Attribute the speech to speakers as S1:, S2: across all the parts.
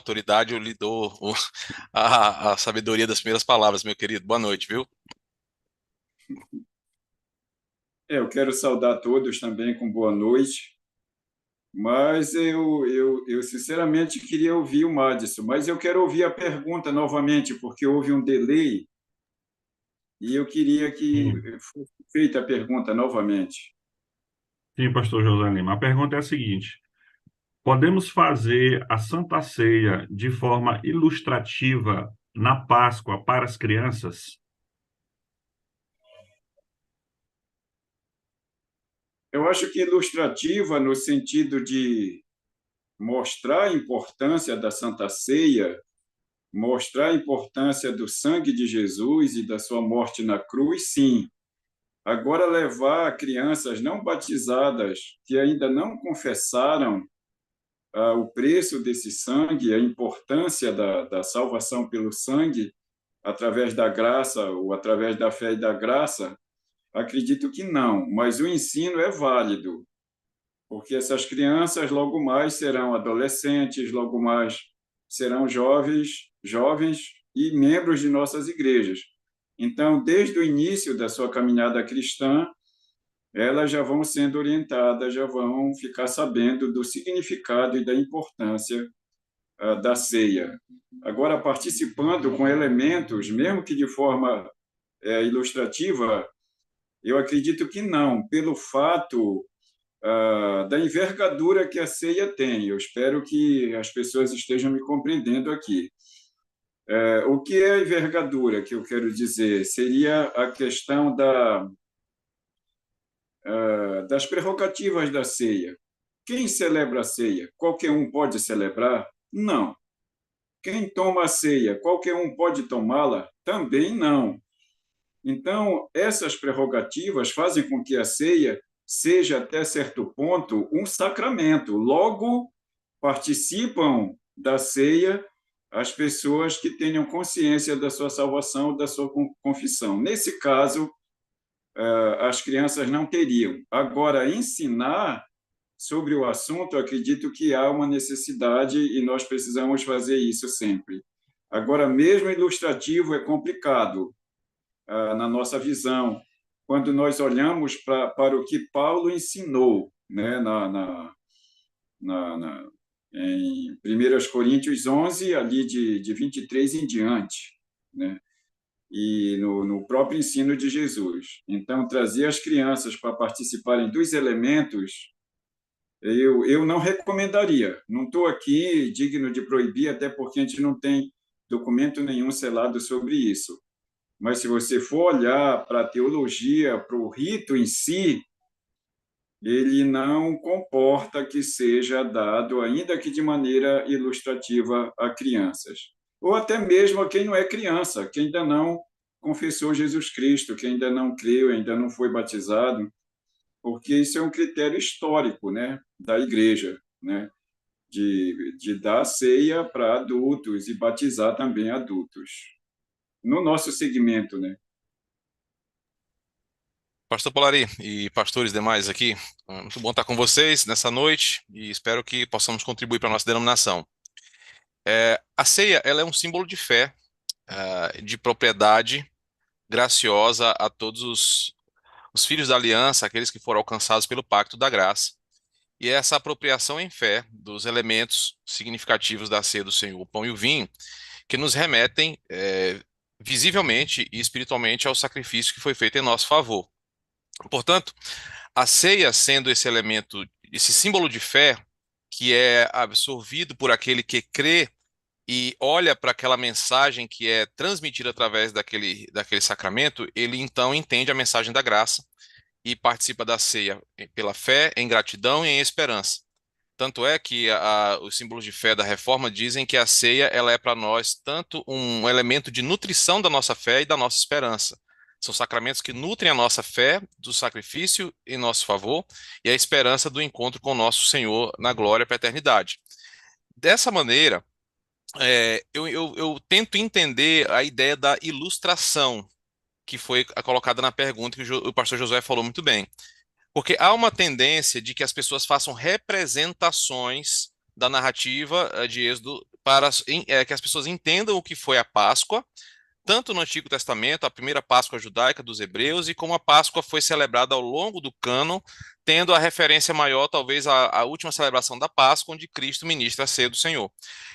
S1: autoridade, eu lhe dou a sabedoria das primeiras palavras, meu querido. Boa noite, viu?
S2: Eu quero saudar todos também com boa noite, mas eu sinceramente queria ouvir o Madison, mas eu quero ouvir a pergunta novamente, porque houve um delay e eu queria que
S3: Sim,
S2: fosse feita a pergunta novamente.
S3: sim, pastor José Lima. A pergunta é a seguinte: podemos fazer a Santa Ceia de forma ilustrativa na Páscoa para as crianças?
S2: Eu acho que ilustrativa no sentido de mostrar a importância da Santa Ceia, mostrar a importância do sangue de Jesus e da sua morte na cruz, sim. Agora, levar crianças não batizadas que ainda não confessaram o preço desse sangue, a importância da salvação pelo sangue, através da graça ou através da fé e da graça, acredito que não, mas o ensino é válido, porque essas crianças logo mais serão adolescentes, logo mais serão jovens e membros de nossas igrejas. Então, desde o início da sua caminhada cristã, elas já vão sendo orientadas, já vão ficar sabendo do significado e da importância da ceia. Agora, participando com elementos, mesmo que de forma ilustrativa, eu acredito que não, pelo fato da envergadura que a ceia tem. Eu espero que as pessoas estejam me compreendendo aqui. O que é a envergadura que eu quero dizer? Seria a questão das prerrogativas da ceia. Quem celebra a ceia? Qualquer um pode celebrar? Não. Quem toma a ceia? Qualquer um pode tomá-la? Também não. Então, essas prerrogativas fazem com que a ceia seja, até certo ponto, um sacramento. Logo, participam da ceia as pessoas que tenham consciência da sua salvação, da sua confissão. Nesse caso, as crianças não teriam. Agora, ensinar sobre o assunto, acredito que há uma necessidade e nós precisamos fazer isso sempre. Agora, mesmo ilustrativo é complicado na nossa visão, quando nós olhamos para o que Paulo ensinou, né, na, em 1 Coríntios 11, ali de 23 em diante, né? E no próprio ensino de Jesus. Então, trazer as crianças para participarem dos elementos, eu não recomendaria. Não estou aqui digno de proibir, até porque a gente não tem documento nenhum selado sobre isso. Mas se você for olhar para a teologia, para o rito em si, ele não comporta que seja dado, ainda que de maneira ilustrativa, a crianças. Ou até mesmo a quem não é criança, quem ainda não confessou Jesus Cristo, quem ainda não creu, ainda não foi batizado, porque isso é um critério histórico, né, da igreja, né, de dar ceia para adultos e batizar também adultos. No nosso segmento, né?
S1: Pastor Polari e pastores demais aqui, muito bom estar com vocês nessa noite e espero que possamos contribuir para a nossa denominação. A ceia, ela é um símbolo de fé, de propriedade graciosa a todos os filhos da aliança, aqueles que foram alcançados pelo pacto da graça. E é essa apropriação em fé dos elementos significativos da ceia do Senhor, o pão e o vinho, que nos remetem visivelmente e espiritualmente ao sacrifício que foi feito em nosso favor. Portanto, a ceia sendo esse elemento, esse símbolo de fé, que é absorvido por aquele que crê e olha para aquela mensagem que é transmitida através daquele sacramento, ele então entende a mensagem da graça e participa da ceia pela fé, em gratidão e em esperança. Tanto é que os símbolos de fé da Reforma dizem que a ceia ela é para nós tanto um elemento de nutrição da nossa fé e da nossa esperança. São sacramentos que nutrem a nossa fé do sacrifício em nosso favor e a esperança do encontro com o nosso Senhor na glória para a eternidade. Dessa maneira, eu tento entender a ideia da ilustração que foi colocada na pergunta que o pastor Josué falou muito bem. Porque há uma tendência de que as pessoas façam representações da narrativa de Êxodo que as pessoas entendam o que foi a Páscoa, tanto no Antigo Testamento, a primeira Páscoa judaica dos hebreus, e como a Páscoa foi celebrada ao longo do cânon, tendo a referência maior, talvez, à última celebração da Páscoa, onde Cristo ministra a ceia do Senhor.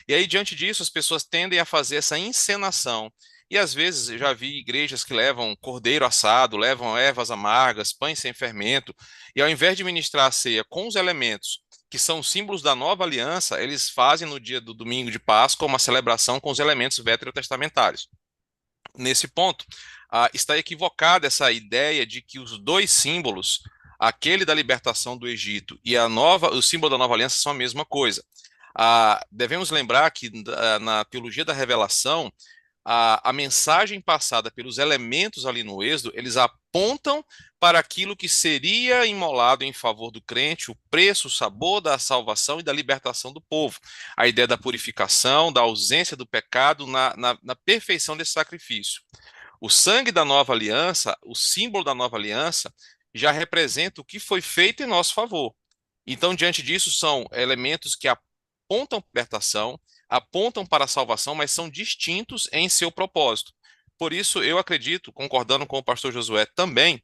S1: E aí, diante disso, as pessoas tendem a fazer essa encenação. E às vezes eu já vi igrejas que levam cordeiro assado, levam ervas amargas, pães sem fermento, e ao invés de ministrar a ceia com os elementos que são símbolos da nova aliança, eles fazem no dia do domingo de Páscoa uma celebração com os elementos veterotestamentários. Nesse ponto, está equivocada essa ideia de que os dois símbolos, aquele da libertação do Egito e o símbolo da nova aliança, são a mesma coisa. Devemos lembrar que na teologia da revelação, a mensagem passada pelos elementos ali no Êxodo, eles apontam para aquilo que seria imolado em favor do crente, o preço, o sabor da salvação e da libertação do povo. A ideia da purificação, da ausência do pecado, na perfeição desse sacrifício. O sangue da nova aliança, o símbolo da nova aliança, já representa o que foi feito em nosso favor. Então, diante disso, são elementos que apontam para a libertação, apontam para a salvação, mas são distintos em seu propósito. Por isso, eu acredito, concordando com o pastor Josué também,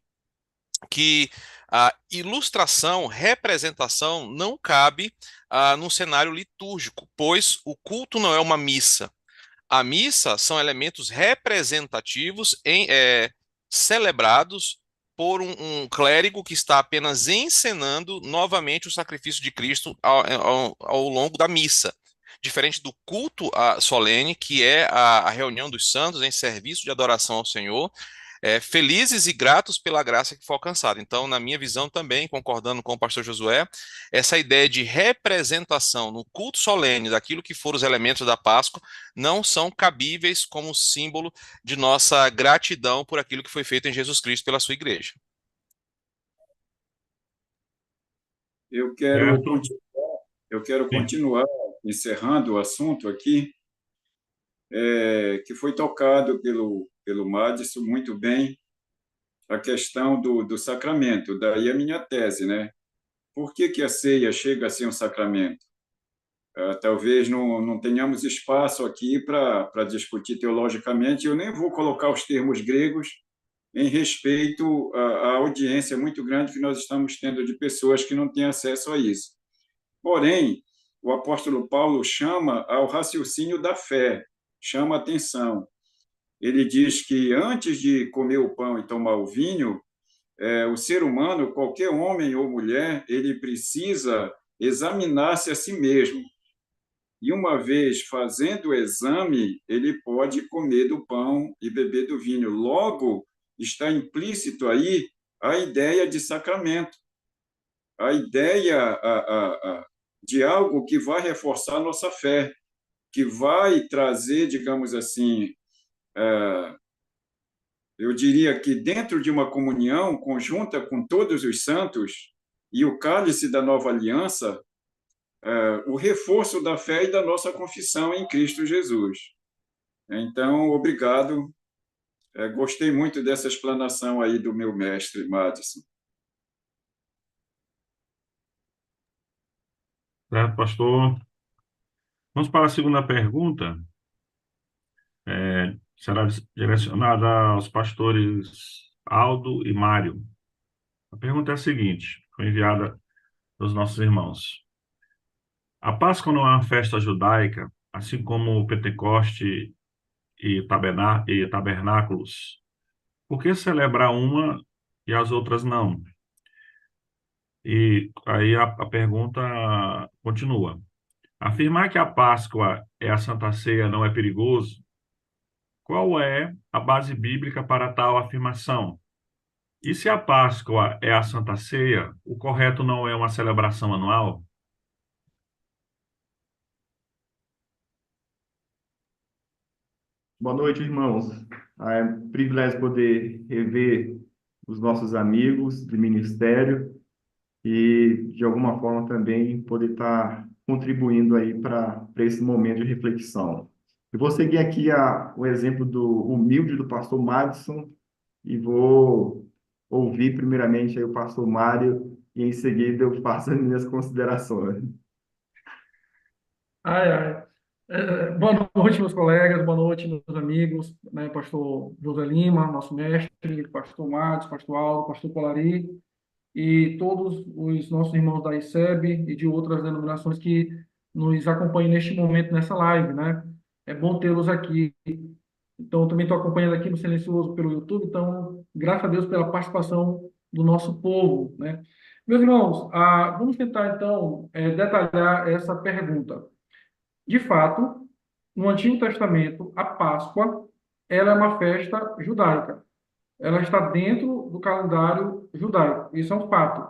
S1: que a ilustração, representação não cabe num cenário litúrgico, pois o culto não é uma missa. A missa são elementos representativos celebrados por um clérigo que está apenas encenando novamente o sacrifício de Cristo ao longo da missa. Diferente do culto solene, que é a reunião dos santos em serviço de adoração ao Senhor, felizes e gratos pela graça que foi alcançada. Então, na minha visão também, concordando com o pastor Josué, essa ideia de representação no culto solene daquilo que foram os elementos da Páscoa não são cabíveis como símbolo de nossa gratidão por aquilo que foi feito em Jesus Cristo pela sua igreja.
S2: Eu quero,
S3: Certo?
S2: eu quero
S3: Sim.
S2: continuar encerrando o assunto aqui, que foi tocado pelo Madison muito bem, a questão do sacramento. Daí a minha tese, né? Por que a ceia chega a ser um sacramento? Talvez não tenhamos espaço aqui para discutir teologicamente. Eu nem vou colocar os termos gregos em respeito à audiência muito grande que nós estamos tendo de pessoas que não têm acesso a isso. Porém, o apóstolo Paulo chama ao raciocínio da fé, chama atenção. Ele diz que antes de comer o pão e tomar o vinho, o ser humano, qualquer homem ou mulher, ele precisa examinar-se a si mesmo. E uma vez fazendo o exame, ele pode comer do pão e beber do vinho. Logo, está implícito aí a ideia de sacramento, a ideia de algo que vai reforçar a nossa fé, que vai trazer, digamos assim, eu diria que dentro de uma comunhão conjunta com todos os santos e o cálice da nova aliança, o reforço da fé e da nossa confissão em Cristo Jesus. Então, obrigado. Gostei muito dessa explanação aí do meu mestre, Madison.
S3: Certo, pastor. Vamos para a segunda pergunta. Será direcionada aos pastores Aldo e Mário. A pergunta é a seguinte, foi enviada dos nossos irmãos. A Páscoa não é uma festa judaica, assim como o Pentecoste e tabernáculos. Por que celebrar uma e as outras não? E aí a pergunta continua. Afirmar que a Páscoa é a Santa Ceia não é perigoso? Qual é a base bíblica para tal afirmação? E se a Páscoa é a Santa Ceia, o correto não é uma celebração anual?
S4: Boa noite, irmãos. É um privilégio poder rever os nossos amigos de ministério e, de alguma forma, também poder estar contribuindo aí para esse momento de reflexão. Eu vou seguir aqui o exemplo do humilde do pastor Madison e vou ouvir primeiramente aí o pastor Mário e em seguida eu faço as minhas considerações.
S5: Ai, ai. Boa noite, meus colegas, boa noite, meus amigos, né, pastor José Lima, nosso mestre, pastor Matos, pastor Aldo, pastor Polari e todos os nossos irmãos da ICEB e de outras denominações que nos acompanham neste momento, nessa live, né? É bom tê-los aqui. Então, eu também estou acompanhando aqui no Silencioso pelo YouTube, então, graças a Deus pela participação do nosso povo, né? Meus irmãos, vamos tentar, então, detalhar essa pergunta. De fato, no Antigo Testamento, a Páscoa, ela é uma festa judaica. Ela está dentro do calendário judaico. Isso é um fato.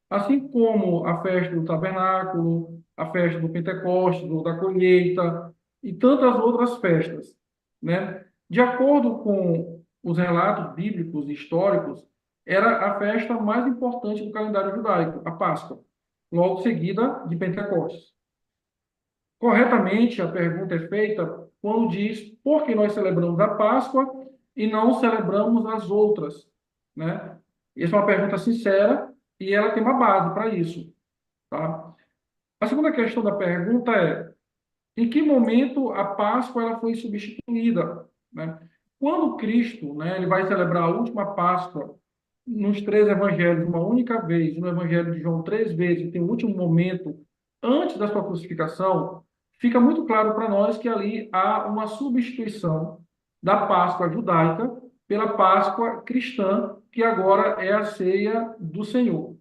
S5: Assim como a festa do tabernáculo, a festa do Pentecostes, ou da colheita, e tantas outras festas, né? De acordo com os relatos bíblicos e históricos, era a festa mais importante do calendário judaico, a Páscoa, logo seguida de Pentecostes. Corretamente, a pergunta é feita quando diz por que nós celebramos a Páscoa e não celebramos as outras, né? Essa é uma pergunta sincera e ela tem uma base para isso, tá? A segunda questão da pergunta é: em que momento a Páscoa ela foi substituída, né? Quando Cristo, né, ele vai celebrar a última Páscoa nos três evangelhos, uma única vez, no Evangelho de João, três vezes, tem o último momento antes da sua crucificação, fica muito claro para nós que ali há uma substituição da Páscoa judaica pela Páscoa cristã, que agora é a ceia do Senhor.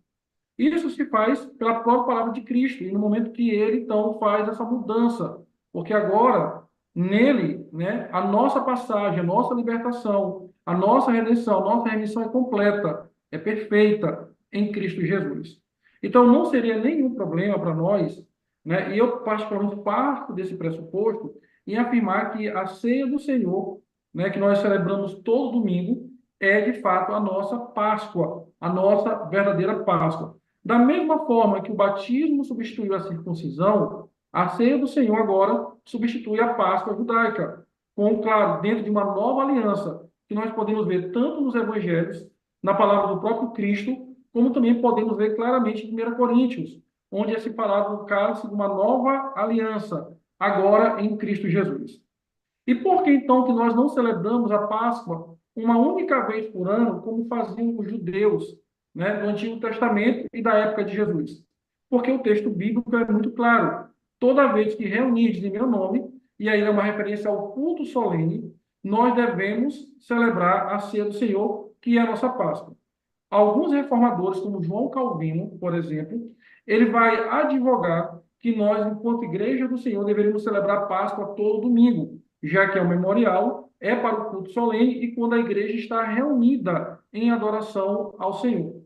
S5: Isso se faz pela própria palavra de Cristo, e no momento que ele, então, faz essa mudança, porque agora, nele, né, a nossa passagem, a nossa libertação, a nossa redenção, a nossa remissão é completa, é perfeita em Cristo Jesus. Então, não seria nenhum problema para nós, né, e eu particularmente parto desse pressuposto, em afirmar que a ceia do Senhor, né, que nós celebramos todo domingo, é de fato a nossa Páscoa, a nossa verdadeira Páscoa. Da mesma forma que o batismo substituiu a circuncisão, a ceia do Senhor agora substitui a Páscoa judaica, com, claro, dentro de uma nova aliança, que nós podemos ver tanto nos evangelhos, na palavra do próprio Cristo, como também podemos ver claramente em 1 Coríntios, onde é se falado do cálice de uma nova aliança, agora em Cristo Jesus. E por que então que nós não celebramos a Páscoa uma única vez por ano, como faziam os judeus, né, do Antigo Testamento e da época de Jesus? Porque o texto bíblico é muito claro. Toda vez que reunirdes em meu nome, e aí é uma referência ao culto solene, nós devemos celebrar a ceia do Senhor, que é a nossa Páscoa. Alguns reformadores, como João Calvino, por exemplo, ele vai advogar que nós, enquanto Igreja do Senhor, deveríamos celebrar a Páscoa todo domingo, já que é o memorial, é para o culto solene e quando a igreja está reunida em adoração ao Senhor.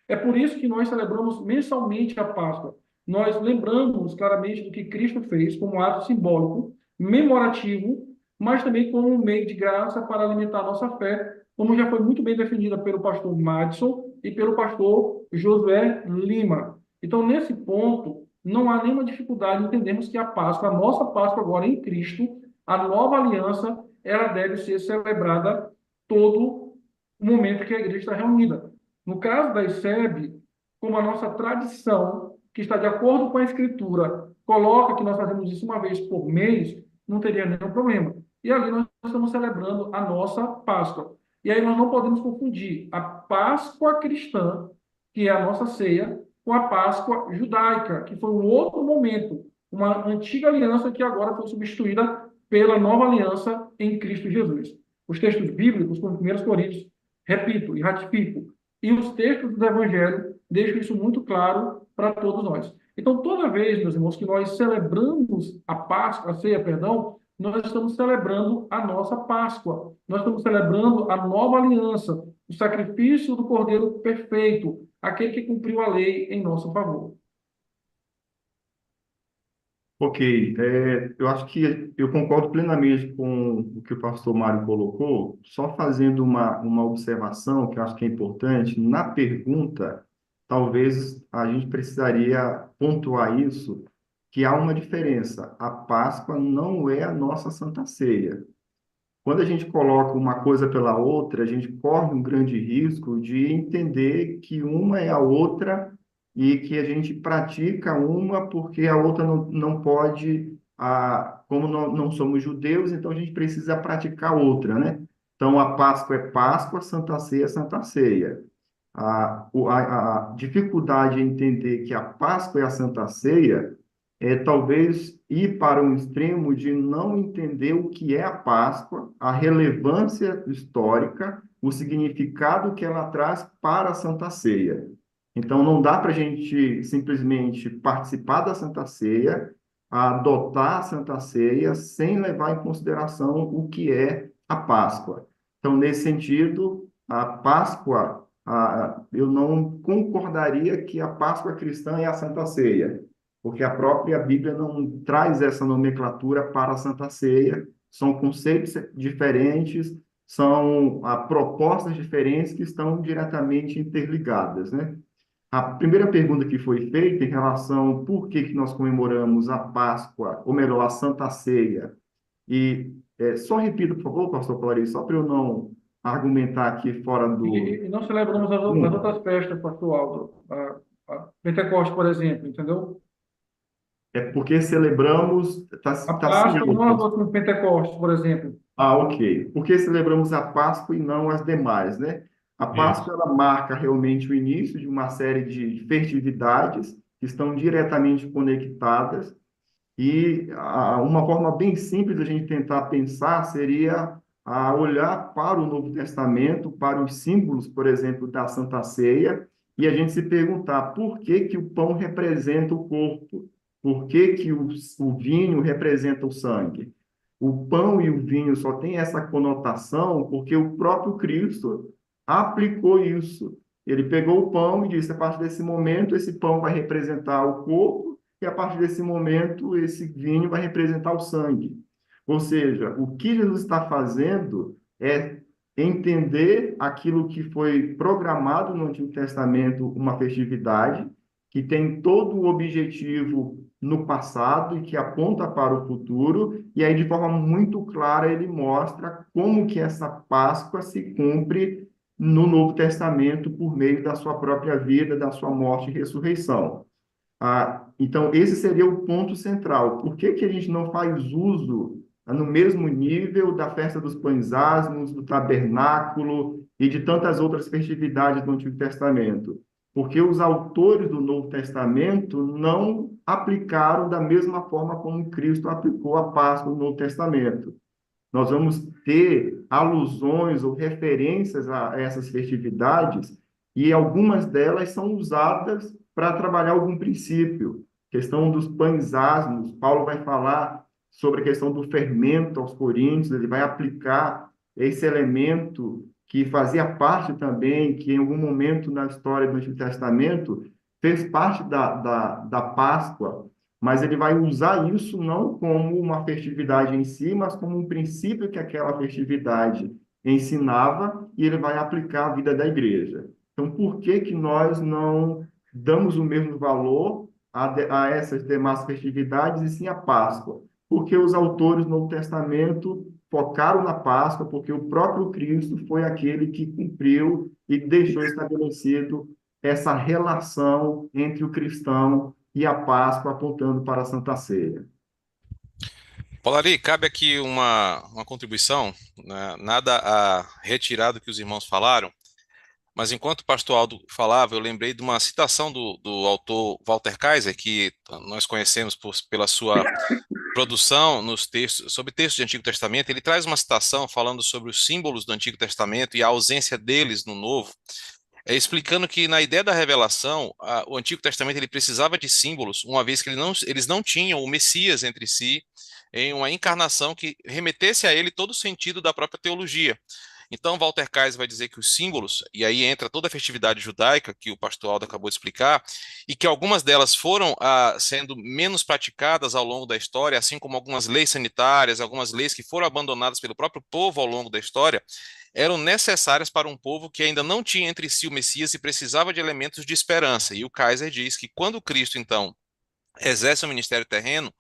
S5: É por isso que nós celebramos mensalmente a Páscoa. Nós lembramos claramente do que Cristo fez como ato simbólico, memorativo, mas também como um meio de graça para alimentar a nossa fé, como já foi muito bem definida pelo pastor Madison e pelo pastor Josué Lima. Então, nesse ponto, não há nenhuma dificuldade em entendermos que a Páscoa, a nossa Páscoa agora em Cristo, a nova aliança, ela deve ser celebrada todo o momento que a igreja está reunida. No caso da ICEB, como a nossa tradição, que está de acordo com a Escritura, coloca que nós fazemos isso uma vez por mês, não teria nenhum problema. E ali nós estamos celebrando a nossa Páscoa. E aí nós não podemos confundir a Páscoa cristã, que é a nossa ceia, com a Páscoa judaica, que foi um outro momento, uma antiga aliança que agora foi substituída pela nova aliança em Cristo Jesus. Os textos bíblicos, como 1 Coríntios, repito e ratifico, e os textos do Evangelho deixam isso muito claro para todos nós. Então, toda vez, meus irmãos, que nós celebramos a Páscoa, a ceia, perdão, nós estamos celebrando a nossa Páscoa. Nós estamos celebrando a nova aliança, o sacrifício do Cordeiro perfeito, aquele que cumpriu a lei em nosso favor.
S4: Ok, eu acho que eu concordo plenamente com o que o pastor Mário colocou, só fazendo uma observação que eu acho que é importante. Na pergunta, talvez a gente precisaria pontuar isso, que há uma diferença. A Páscoa não é a nossa Santa Ceia. Quando a gente coloca uma coisa pela outra, a gente corre um grande risco de entender que uma é a outra e que a gente pratica uma porque a outra não pode como não somos judeus, então a gente precisa praticar outra, né? Então, a Páscoa é Páscoa, a Santa Ceia é Santa Ceia. A dificuldade em entender que a Páscoa é a Santa Ceia é talvez ir para um extremo de não entender o que é a Páscoa, a relevância histórica, o significado que ela traz para a Santa Ceia. Então, não dá para a gente simplesmente participar da Santa Ceia, adotar a Santa Ceia, sem levar em consideração o que é a Páscoa. Então, nesse sentido, a Páscoa, eu não concordaria que a Páscoa cristã é a Santa Ceia, porque a própria Bíblia não traz essa nomenclatura para a Santa Ceia, são conceitos diferentes, são propostas diferentes que estão diretamente interligadas, né? A primeira pergunta que foi feita em relação ao por que nós comemoramos a Páscoa, ou melhor, a Santa Ceia, só repita, por favor, pastor Clarice, só para eu não argumentar aqui fora do
S5: E não celebramos as
S4: assunto.
S5: outras festas, pastor Aldo. A Pentecostes, por exemplo, entendeu?
S4: É porque celebramos,
S5: A
S4: tá assim,
S5: Páscoa não adota Pentecostes, por exemplo.
S4: ok. Por que celebramos a Páscoa e não as demais, né? A
S3: Isso.
S4: Páscoa, ela marca realmente o início de uma série de festividades que estão diretamente conectadas. E uma forma bem simples de a gente tentar pensar seria olhar para o Novo Testamento, para os símbolos, por exemplo, da Santa Ceia, e a gente se perguntar por que que o pão representa o corpo, por que que o vinho representa o sangue. O pão e o vinho só têm essa conotação porque o próprio Cristo aplicou isso. Ele pegou o pão e disse: a partir desse momento, esse pão vai representar o corpo, e a partir desse momento, esse vinho vai representar o sangue. Ou seja, o que Jesus está fazendo é entender aquilo que foi programado no Antigo Testamento, uma festividade, que tem todo o objetivo no passado e que aponta para o futuro, e aí de forma muito clara ele mostra como que essa Páscoa se cumpre no Novo Testamento por meio da sua própria vida, da sua morte e ressurreição. Então, esse seria o ponto central. Por que que a gente não faz uso no mesmo nível da festa dos pães asmos, do tabernáculo e de tantas outras festividades do Antigo Testamento? Porque os autores do Novo Testamento não aplicaram da mesma forma como Cristo aplicou a Páscoa no Novo Testamento. Nós vamos ter alusões ou referências a essas festividades e algumas delas são usadas para trabalhar algum princípio. Questão dos pães asmos, Paulo vai falar sobre a questão do fermento aos Coríntios, ele vai aplicar esse elemento que fazia parte também, que em algum momento na história do Antigo Testamento fez parte da Páscoa, mas ele vai usar isso não como uma festividade em si, mas como um princípio que aquela festividade ensinava e ele vai aplicar à vida da igreja. Então, por que que nós não damos o mesmo valor a essas demais festividades e sim a Páscoa? Porque os autores do Novo Testamento focaram na Páscoa, porque o próprio Cristo foi aquele que cumpriu e deixou estabelecido essa relação entre o cristão e a Páscoa, apontando para a Santa Ceia.
S1: Polari, cabe aqui uma contribuição, né? Nada a retirar do que os irmãos falaram, mas enquanto o pastor Aldo falava, eu lembrei de uma citação do autor Walter Kaiser, que nós conhecemos pela sua produção nos textos, sobre textos do Antigo Testamento. Ele traz uma citação falando sobre os símbolos do Antigo Testamento e a ausência deles no Novo, explicando que na ideia da revelação, o Antigo Testamento ele precisava de símbolos, uma vez que eles não tinham o Messias entre si, em uma encarnação que remetesse a ele todo o sentido da própria teologia. Então, Walter Kaiser vai dizer que os símbolos, e aí entra toda a festividade judaica que o pastor Aldo acabou de explicar, e que algumas delas foram sendo menos praticadas ao longo da história, assim como algumas leis sanitárias, algumas leis que foram abandonadas pelo próprio povo ao longo da história, eram necessárias para um povo que ainda não tinha entre si o Messias e precisava de elementos de esperança. E o Kaiser diz que quando Cristo, então, exerce o ministério terreno,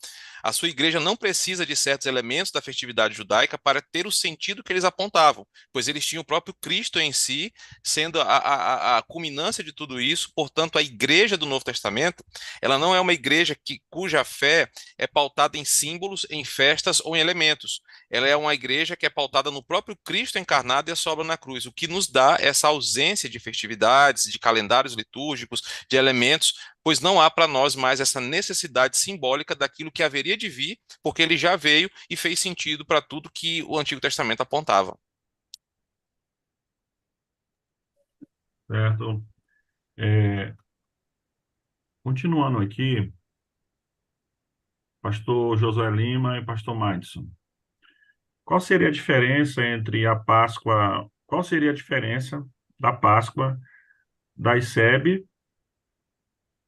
S1: A sua igreja não precisa de certos elementos da festividade judaica para ter o sentido que eles apontavam, pois eles tinham o próprio Cristo em si, sendo a culminância de tudo isso. Portanto, a igreja do Novo Testamento, ela não é uma igreja cuja fé é pautada em símbolos, em festas ou em elementos. Ela é uma igreja que é pautada no próprio Cristo encarnado e a sua obra na cruz, o que nos dá essa ausência de festividades, de calendários litúrgicos, de elementos, pois não há para nós mais essa necessidade simbólica daquilo que haveria de vir, porque ele já veio e fez sentido para tudo que o Antigo Testamento apontava.
S3: Certo? É, continuando aqui, pastor Josué Lima e pastor Madison. Qual seria a diferença entre a Páscoa? Qual seria a diferença da Páscoa da ICEB,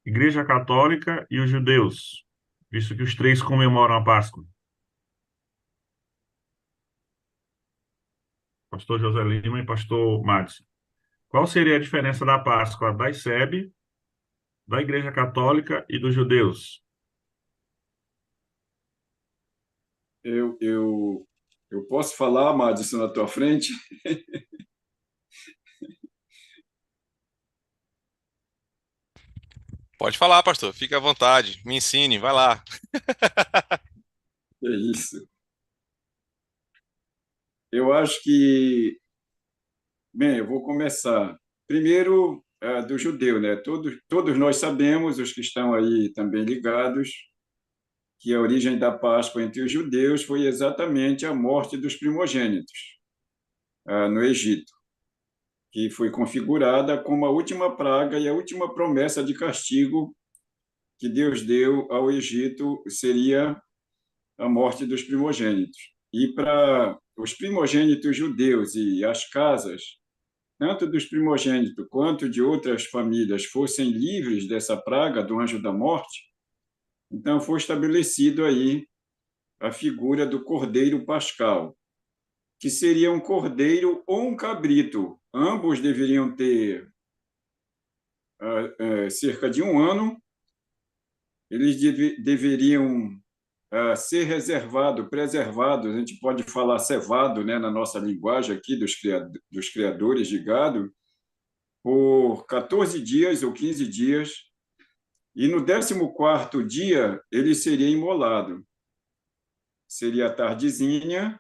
S3: Igreja Católica e os judeus, visto que os três comemoram a Páscoa? Pastor José Lima e pastor Madison. Qual seria a diferença da Páscoa da ICEB, da Igreja Católica e dos judeus?
S2: Eu posso falar, Madison, na tua frente?
S1: Pode falar, pastor, fique à vontade, me ensine, vai lá.
S2: É isso. Eu acho que, bem, eu vou começar. Primeiro, do judeu, né? Todos nós sabemos, os que estão aí também ligados, que a origem da Páscoa entre os judeus foi exatamente a morte dos primogênitos, no Egito, que foi configurada como a última praga e a última promessa de castigo que Deus deu ao Egito seria a morte dos primogênitos. E para os primogênitos judeus e as casas, tanto dos primogênitos quanto de outras famílias, fossem livres dessa praga do anjo da morte, então foi estabelecido aí a figura do cordeiro pascal, que seria um cordeiro ou um cabrito. Ambos deveriam ter cerca de um ano, eles deveriam ser reservado, preservado, a gente pode falar cevado, né, na nossa linguagem aqui dos criadores de gado, por 14 dias ou 15 dias, e no 14º dia ele seria imolado. Seria a tardezinha,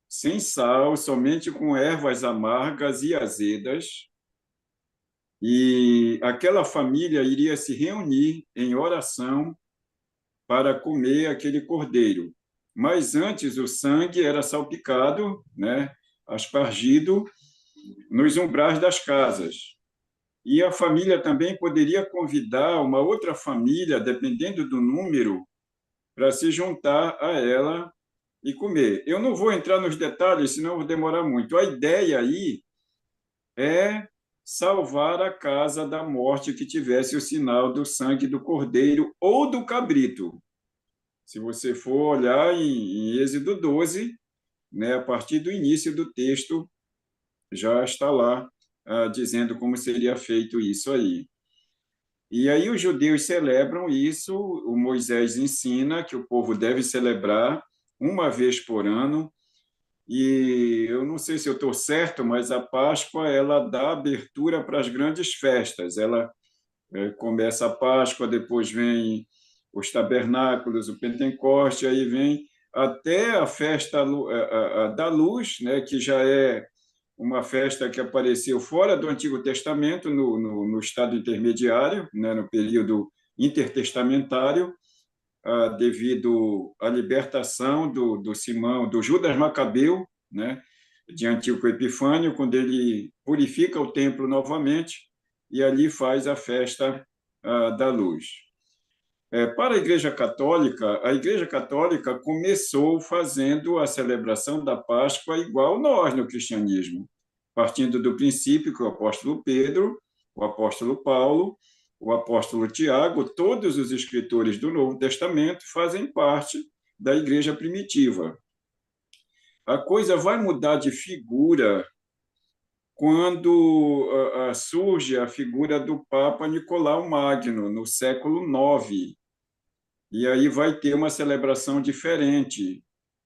S2: sem sal, somente com ervas amargas e azedas, e aquela família iria se reunir em oração para comer aquele cordeiro. Mas antes o sangue era salpicado, né, aspargido nos umbrais das casas. E a família também poderia convidar uma outra família, dependendo do número, para se juntar a ela e comer. Eu não vou entrar nos detalhes, senão vou demorar muito. A ideia aí é salvar a casa da morte que tivesse o sinal do sangue do cordeiro ou do cabrito. Se você for olhar em Êxodo 12, né, a partir do início do texto, já está lá dizendo como seria feito isso aí. E aí os judeus celebram isso, o Moisés ensina que o povo deve celebrar uma vez por ano, e eu não sei se eu estou certo, mas a Páscoa ela dá abertura para as grandes festas. Ela começa a Páscoa, depois vem os tabernáculos, o Pentecoste, aí vem até a festa da luz, né, que já é uma festa que apareceu fora do Antigo Testamento, no estado intermediário, né, no período intertestamentário, devido à libertação do Simão, do Judas Macabeu, né, de Antíoco Epifânio, quando ele purifica o templo novamente e ali faz a festa da luz. Para a Igreja Católica começou fazendo a celebração da Páscoa igual nós no cristianismo, partindo do princípio que o apóstolo Pedro, o apóstolo Paulo, o apóstolo Tiago, todos os escritores do Novo Testamento fazem parte da Igreja primitiva. A coisa vai mudar de figura quando surge a figura do Papa Nicolau Magno, no século IX. E aí vai ter uma celebração diferente.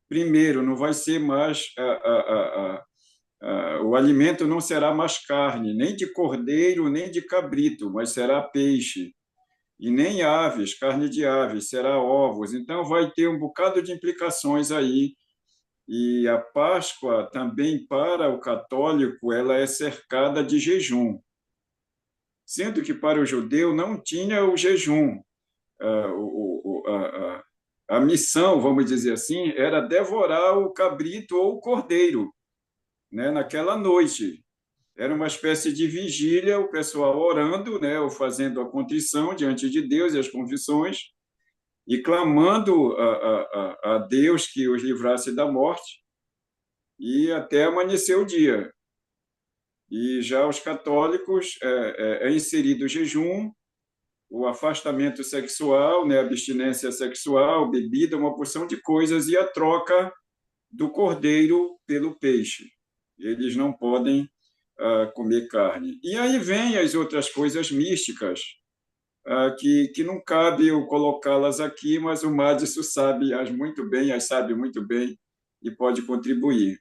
S2: Primeiro, não vai ser mais o alimento não será mais carne, nem de cordeiro, nem de cabrito, mas será peixe. E nem aves, carne de aves, será ovos. Então vai ter um bocado de implicações aí. E a Páscoa também para o católico ela é cercada de jejum, sendo que para o judeu não tinha o jejum. Ah, a missão, vamos dizer assim, era devorar o cabrito ou o cordeiro, né, naquela noite. Era uma espécie de vigília, o pessoal orando, né, ou fazendo a contrição diante de Deus e as confissões, e clamando a Deus que os livrasse da morte, e até amanhecer o dia. E já os católicos é inserido o jejum, o afastamento sexual, né, abstinência sexual, bebida, uma porção de coisas, e a troca do cordeiro pelo peixe. Eles não podem comer carne. E aí vem as outras coisas místicas, que não cabe eu colocá-las aqui, mas o Madison sabe muito bem e pode contribuir.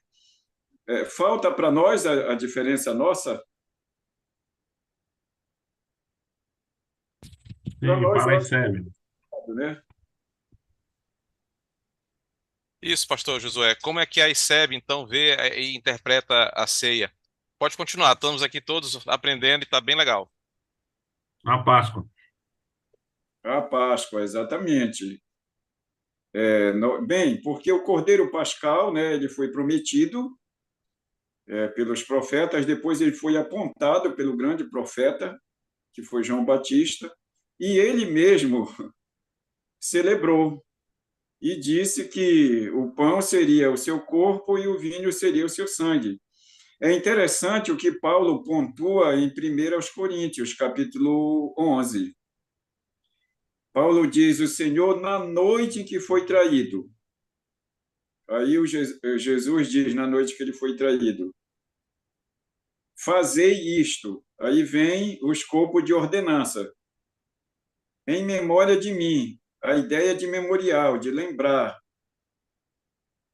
S2: Falta para nós a diferença nossa? Para
S3: Sim,
S2: nós,
S3: para
S2: eu
S3: aí,
S2: acho que
S3: serve.
S2: é, né?
S1: Isso, pastor Josué. Como é que a ICEB, então, vê e interpreta a ceia? Pode continuar, estamos aqui todos aprendendo e está bem legal.
S3: Na Páscoa.
S2: A Páscoa, exatamente. Bem, porque o Cordeiro Pascal, né, ele foi prometido pelos profetas, depois ele foi apontado pelo grande profeta, que foi João Batista, e ele mesmo celebrou e disse que o pão seria o seu corpo e o vinho seria o seu sangue. É interessante o que Paulo pontua em 1 Coríntios, capítulo 11. Paulo diz: o Senhor, na noite em que foi traído. Aí Jesus diz, na noite que ele foi traído: fazei isto. Aí vem o escopo de ordenança. Em memória de mim. A ideia de memorial, de lembrar.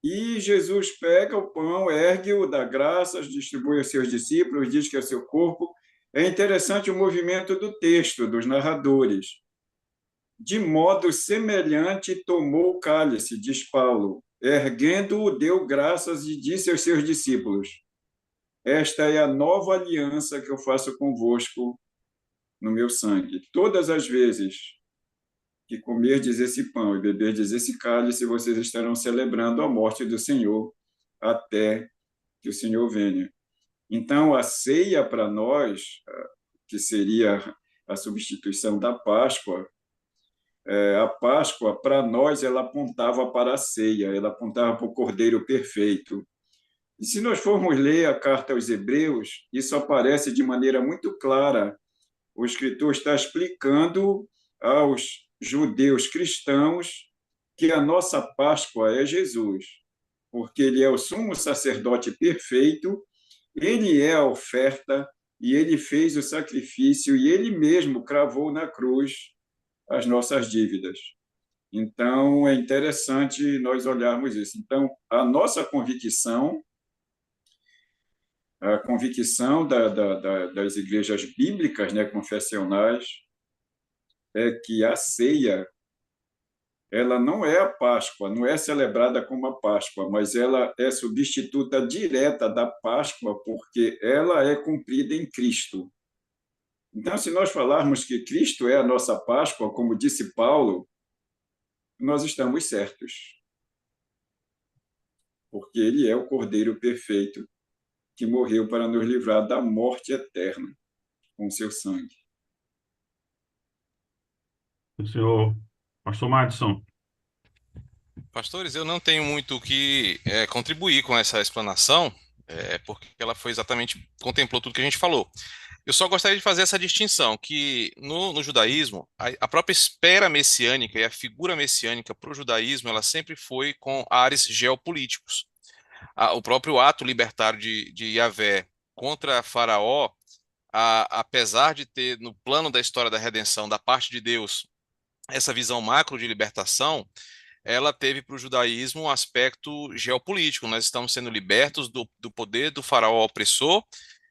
S2: E Jesus pega o pão, ergue-o, dá graças, distribui aos seus discípulos, diz que é o seu corpo. É interessante o movimento do texto, dos narradores. De modo semelhante tomou o cálice, diz Paulo, erguendo-o, deu graças e disse aos seus discípulos: esta é a nova aliança que eu faço convosco no meu sangue. Todas as vezes que comerdes esse pão e beberdes esse cálice, vocês estarão celebrando a morte do Senhor até que o Senhor venha. Então, a ceia para nós, que seria a substituição da Páscoa, a Páscoa, para nós, ela apontava para a ceia, ela apontava para o Cordeiro perfeito. E se nós formos ler a carta aos Hebreus, isso aparece de maneira muito clara. O escritor está explicando aos judeus cristãos que a nossa Páscoa é Jesus, porque ele é o sumo sacerdote perfeito, ele é a oferta e ele fez o sacrifício e ele mesmo cravou na cruz as nossas dívidas. Então, é interessante nós olharmos isso. Então, a convicção das igrejas bíblicas, né, confessionais, é que a ceia ela não é a Páscoa, não é celebrada como a Páscoa, mas ela é substituta direta da Páscoa, porque ela é cumprida em Cristo. Então, se nós falarmos que Cristo é a nossa Páscoa, como disse Paulo, nós estamos certos, porque ele é o Cordeiro perfeito que morreu para nos livrar da morte eterna com seu sangue.
S3: O senhor, pastor Madison.
S1: Pastores, eu não tenho muito o que contribuir com essa explanação, porque ela foi exatamente, contemplou tudo que a gente falou. Eu só gostaria de fazer essa distinção, que no judaísmo, a própria espera messiânica e a figura messiânica para o judaísmo, ela sempre foi com ares geopolíticos. O próprio ato libertário de Yahvé contra Faraó, apesar de ter no plano da história da redenção da parte de Deus essa visão macro de libertação, ela teve para o judaísmo um aspecto geopolítico. Nós estamos sendo libertos do poder do faraó opressor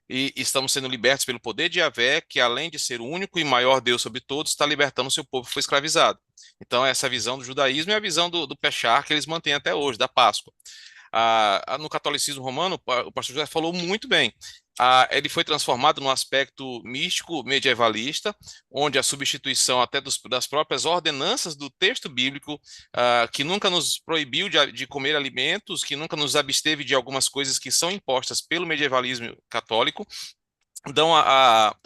S1: e estamos sendo libertos pelo poder de Yahvé, que além de ser o único e maior Deus sobre todos, está libertando o seu povo que foi escravizado. Então, essa visão do judaísmo é a visão do Peshach que eles mantêm até hoje, da Páscoa. No catolicismo romano, o pastor José falou muito bem. Ele foi transformado num aspecto místico medievalista, onde a substituição até das próprias ordenanças do texto bíblico, que nunca nos proibiu de comer alimentos, que nunca nos absteve de algumas coisas que são impostas pelo medievalismo católico, dão a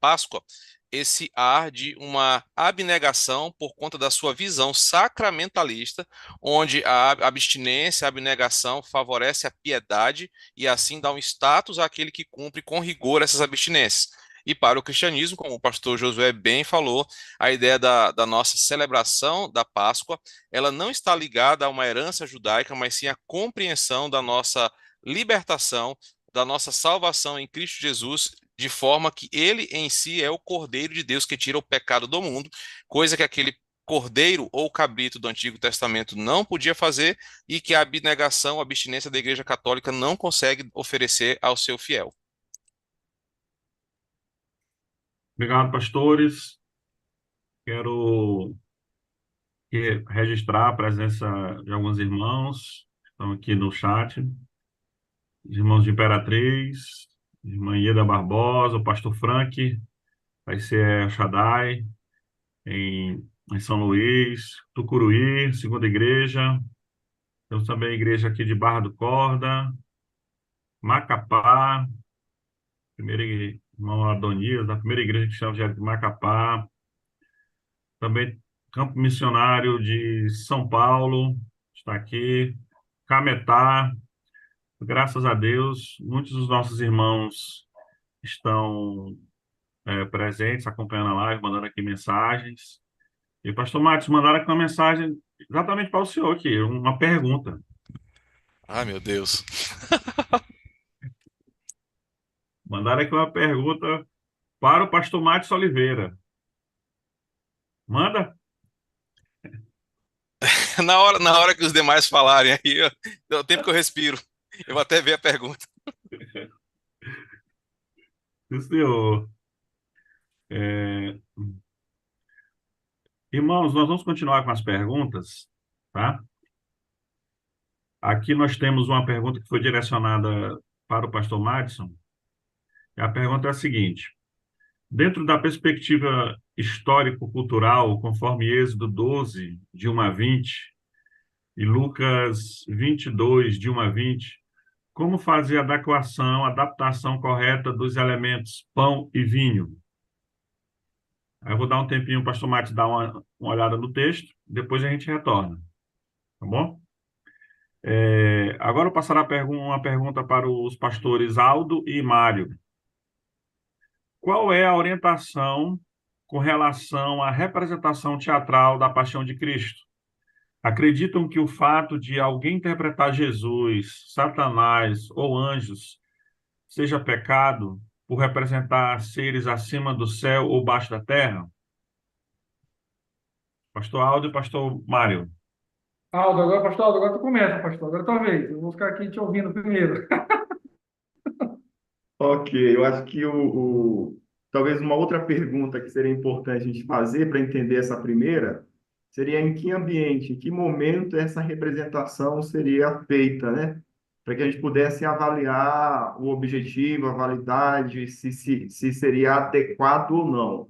S1: Páscoa esse ar de uma abnegação por conta da sua visão sacramentalista, onde a abstinência, a abnegação favorece a piedade e assim dá um status àquele que cumpre com rigor essas abstinências. E para o cristianismo, como o pastor Josué bem falou, a ideia da nossa celebração da Páscoa, ela não está ligada a uma herança judaica, mas sim à compreensão da nossa libertação, da nossa salvação em Cristo Jesus, de forma que ele em si é o Cordeiro de Deus que tira o pecado do mundo, coisa que aquele cordeiro ou cabrito do Antigo Testamento não podia fazer e que a abnegação, a abstinência da Igreja Católica não consegue oferecer ao seu fiel.
S3: Obrigado, pastores. Quero registrar a presença de alguns irmãos que estão aqui no chat. Os irmãos de Imperatriz, irmã Ieda Barbosa, o pastor Frank, vai ser a Shaddai, em São Luís, Tucuruí, Segunda Igreja. Temos também a igreja aqui de Barra do Corda, Macapá, primeira irmão Adonias, da primeira igreja cristã de Macapá. Também Campo Missionário de São Paulo, está aqui. Cametá, graças a Deus, muitos dos nossos irmãos estão presentes, acompanhando a live, mandando aqui mensagens. E, pastor Matos, mandaram aqui uma mensagem exatamente para o senhor aqui, uma pergunta.
S1: Ai, meu Deus.
S3: Mandaram aqui uma pergunta para o pastor Matos Oliveira. Manda?
S1: Na hora que os demais falarem aí, deu o tempo que eu respiro. Eu vou até ver a pergunta.
S3: Sim, senhor. É, Irmãos, nós vamos continuar com as perguntas, tá? Aqui nós temos uma pergunta que foi direcionada para o pastor Madison. E a pergunta é a seguinte: dentro da perspectiva histórico-cultural, conforme Êxodo 12, de 1 a 20, e Lucas 22, de 1 a 20, como fazer a adaptação correta dos elementos pão e vinho? Aí eu vou dar um tempinho para o pastor Matos dar uma olhada no texto, depois a gente retorna, tá bom? Agora eu passarei uma pergunta para os pastores Aldo e Mário. Qual é a orientação com relação à representação teatral da Paixão de Cristo? Acreditam que o fato de alguém interpretar Jesus, Satanás ou anjos seja pecado por representar seres acima do céu ou baixo da terra? Pastor Aldo e pastor Mário.
S5: Aldo, agora, pastor Aldo, agora tu começa, pastor. Agora é tua vez. Eu vou ficar aqui te ouvindo primeiro.
S4: Ok, eu acho que talvez uma outra pergunta que seria importante a gente fazer para entender essa primeira seria em que ambiente, em que momento essa representação seria feita, né? Para que a gente pudesse avaliar o objetivo, a validade, se seria adequado ou não.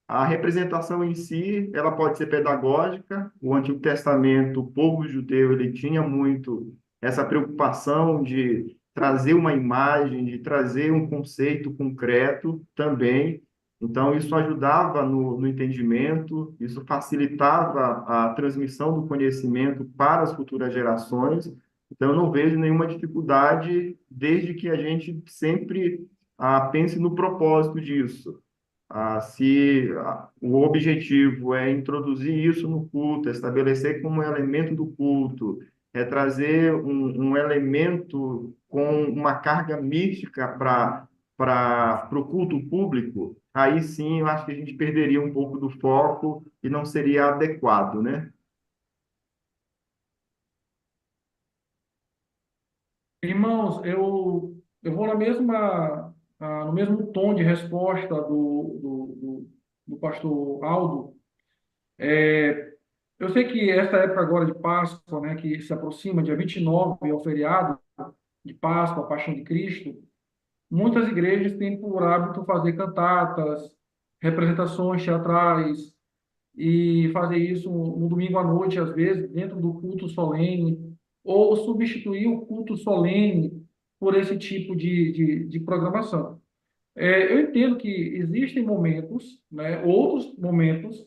S4: A representação em si, ela pode ser pedagógica. O Antigo Testamento, o povo judeu, ele tinha muito essa preocupação de trazer uma imagem, de trazer um conceito concreto também. Então, isso ajudava no entendimento, isso facilitava a transmissão do conhecimento para as futuras gerações. Então, eu não vejo nenhuma dificuldade, desde que a gente sempre pense no propósito disso. Se o objetivo é introduzir isso no culto, estabelecer como elemento do culto, é trazer um elemento com uma carga mística para para o culto público, aí sim eu acho que a gente perderia um pouco do foco e não seria adequado, né?
S5: Irmãos, eu vou no mesmo tom de resposta do pastor Aldo. Eu sei que esta época agora de Páscoa, né, que se aproxima, dia 29, é o feriado de Páscoa, a Paixão de Cristo, muitas igrejas têm por hábito fazer cantatas, representações teatrais, e fazer isso no domingo à noite, às vezes, dentro do culto solene, ou substituir o culto solene por esse tipo de programação. Eu entendo que existem momentos, né, outros momentos,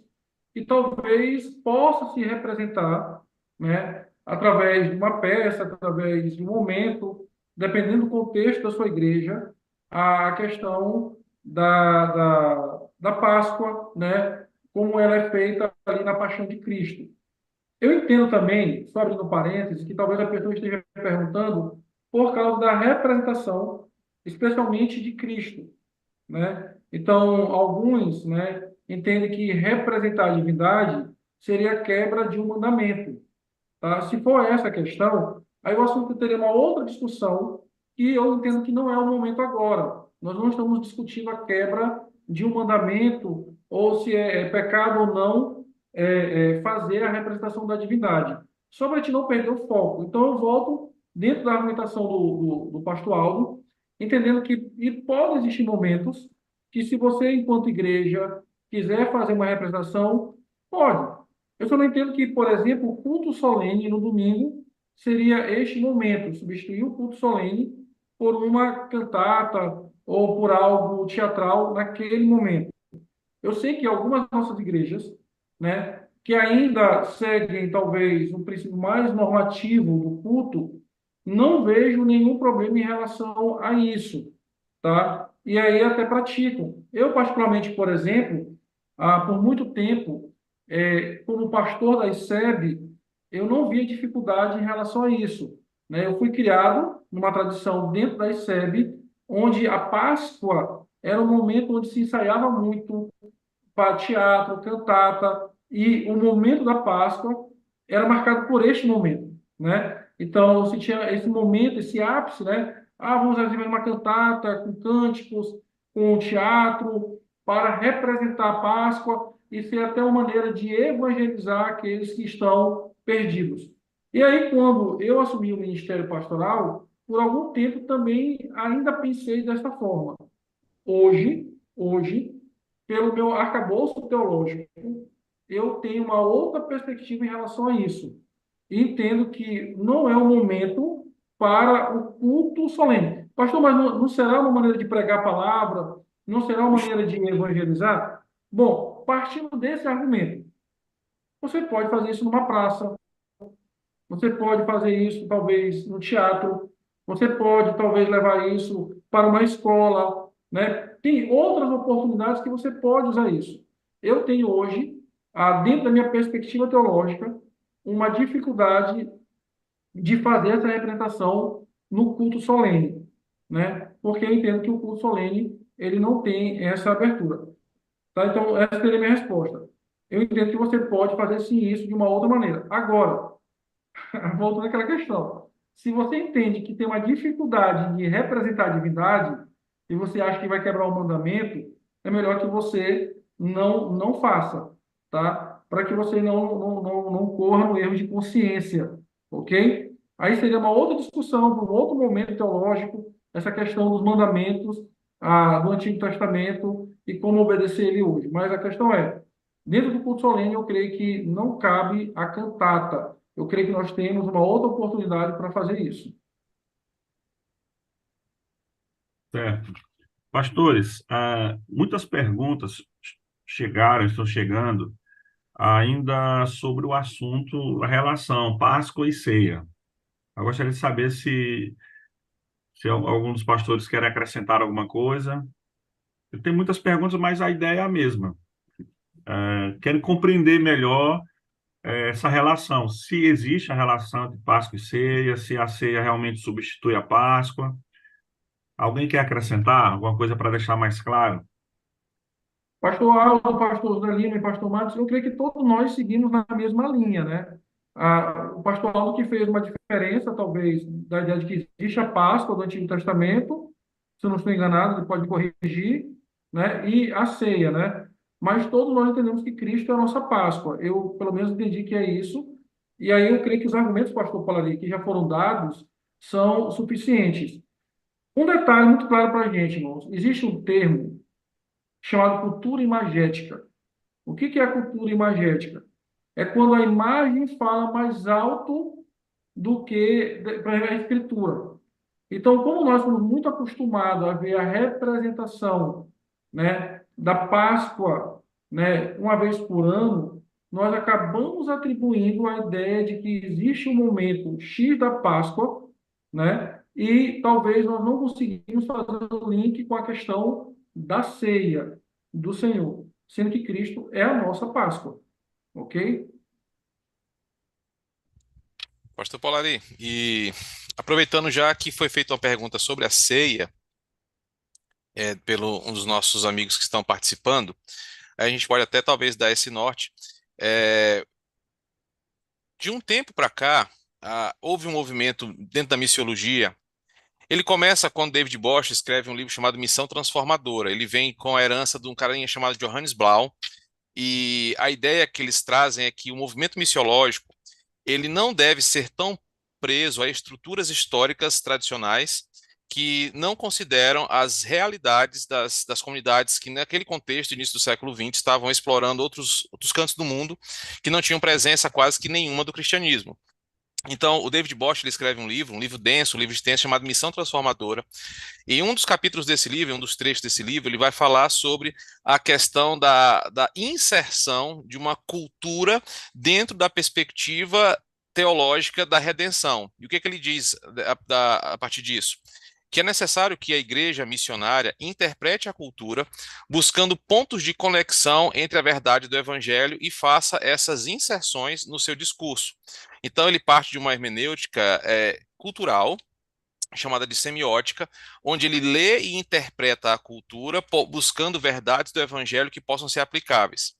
S5: que talvez possa se representar, né, através de uma peça, através de um momento, dependendo do contexto da sua igreja, a questão da Páscoa, né, como ela é feita ali na Paixão de Cristo. Eu entendo também, só abrindo parênteses, que talvez a pessoa esteja perguntando por causa da representação, especialmente de Cristo, né? Então, alguns, né, entendem que representar a divindade seria a quebra de um mandamento, tá? Se for essa a questão, aí o assunto teria uma outra discussão que eu entendo que não é o momento agora. Nós não estamos discutindo a quebra de um mandamento ou se é pecado ou não fazer a representação da divindade. Só para a gente não perder o foco. Então, eu volto dentro da argumentação do pastor Aldo, entendendo que e podem existir momentos que, se você, enquanto igreja, quiser fazer uma representação, pode. Eu só não entendo que, por exemplo, o culto solene no domingo seria este momento, substituir o culto solene por uma cantata ou por algo teatral naquele momento. Eu sei que algumas nossas igrejas, né, que ainda seguem talvez um princípio mais normativo do culto, não vejo nenhum problema em relação a isso, tá? E aí até praticam. Eu, particularmente, por exemplo, por muito tempo, como pastor da ICEB, eu não via dificuldade em relação a isso, né? Eu fui criado numa tradição dentro da ICEB, onde a Páscoa era um momento onde se ensaiava muito para teatro, cantata, e o momento da Páscoa era marcado por este momento, né? Então, se tinha esse momento, esse ápice, né? Vamos fazer uma cantata com cânticos, com teatro, para representar a Páscoa e ser até uma maneira de evangelizar aqueles que estão perdidos. E aí, quando eu assumi o ministério pastoral, por algum tempo também ainda pensei dessa forma. Hoje, pelo meu arcabouço teológico, eu tenho uma outra perspectiva em relação a isso. Entendo que não é o momento para o culto solene. Pastor, mas não será uma maneira de pregar a palavra? Não será uma maneira de evangelizar? Bom, partindo desse argumento, você pode fazer isso numa praça, você pode fazer isso talvez no teatro, você pode talvez levar isso para uma escola, né? Tem outras oportunidades que você pode usar isso. Eu tenho hoje, dentro da minha perspectiva teológica, uma dificuldade de fazer essa representação no culto solene, né? Porque eu entendo que o culto solene ele não tem essa abertura, tá? Então essa seria a minha resposta. Eu entendo que você pode fazer sim isso de uma outra maneira. Agora, voltando àquela questão. Se você entende que tem uma dificuldade de representar a divindade e você acha que vai quebrar o mandamento, é melhor que você não faça, tá? Para que você não corra no erro de consciência, ok? Aí seria uma outra discussão, para um outro momento teológico, essa questão dos mandamentos do Antigo Testamento e como obedecer ele hoje. Mas a questão é, dentro do culto solene, eu creio que não cabe a cantata. Eu creio que nós temos uma outra oportunidade para fazer isso.
S3: Certo. Pastores, muitas perguntas chegaram, estão chegando, ainda sobre o assunto, a relação Páscoa e ceia. Eu gostaria de saber se algum dos pastores quer acrescentar alguma coisa. Eu tenho muitas perguntas, mas a ideia é a mesma. Quero compreender melhor essa relação, se existe a relação de Páscoa e ceia, se a ceia realmente substitui a Páscoa. Alguém quer acrescentar alguma coisa para deixar mais claro?
S5: Pastor Aldo, pastor José Lima e pastor Marcos, eu creio que todos nós seguimos na mesma linha, né? O pastor Aldo que fez uma diferença, talvez, da ideia de que existe a Páscoa do Antigo Testamento, se eu não estou enganado, ele pode corrigir, né? E a ceia, né? Mas todos nós entendemos que Cristo é a nossa Páscoa. Eu, pelo menos, entendi que é isso. E aí eu creio que os argumentos, pastor Polari, que já foram dados, são suficientes. Um detalhe muito claro para a gente, irmãos. Existe um termo chamado cultura imagética. O que é a cultura imagética? É quando a imagem fala mais alto do que a escritura. Então, como nós somos muito acostumados a ver a representação, né, da Páscoa, né, uma vez por ano, nós acabamos atribuindo a ideia de que existe um momento X da Páscoa, né, e talvez nós não conseguimos fazer o link com a questão da ceia do Senhor, sendo que Cristo é a nossa Páscoa, ok?
S1: Pastor Polari, e aproveitando já que foi feita uma pergunta sobre a ceia, pelo um dos nossos amigos que estão participando, a gente pode até talvez dar esse norte. É, de um tempo para cá, houve um movimento dentro da missiologia. Ele começa quando David Bosch escreve um livro chamado Missão Transformadora. Ele vem com a herança de um carinha chamado Johannes Blau, e a ideia que eles trazem é que o movimento missiológico ele não deve ser tão preso a estruturas históricas tradicionais que não consideram as realidades das comunidades que, naquele contexto, início do século XX, estavam explorando outros cantos do mundo que não tinham presença quase que nenhuma do cristianismo. Então, o David Bosch ele escreve um livro denso, um livro extenso, chamado Missão Transformadora. E em um dos capítulos desse livro, um dos trechos desse livro, ele vai falar sobre a questão da inserção de uma cultura dentro da perspectiva teológica da redenção. E o que ele diz a partir disso? Que é necessário que a igreja missionária interprete a cultura, buscando pontos de conexão entre a verdade do evangelho e faça essas inserções no seu discurso. Então, ele parte de uma hermenêutica cultural, chamada de semiótica, onde ele lê e interpreta a cultura, buscando verdades do evangelho que possam ser aplicáveis.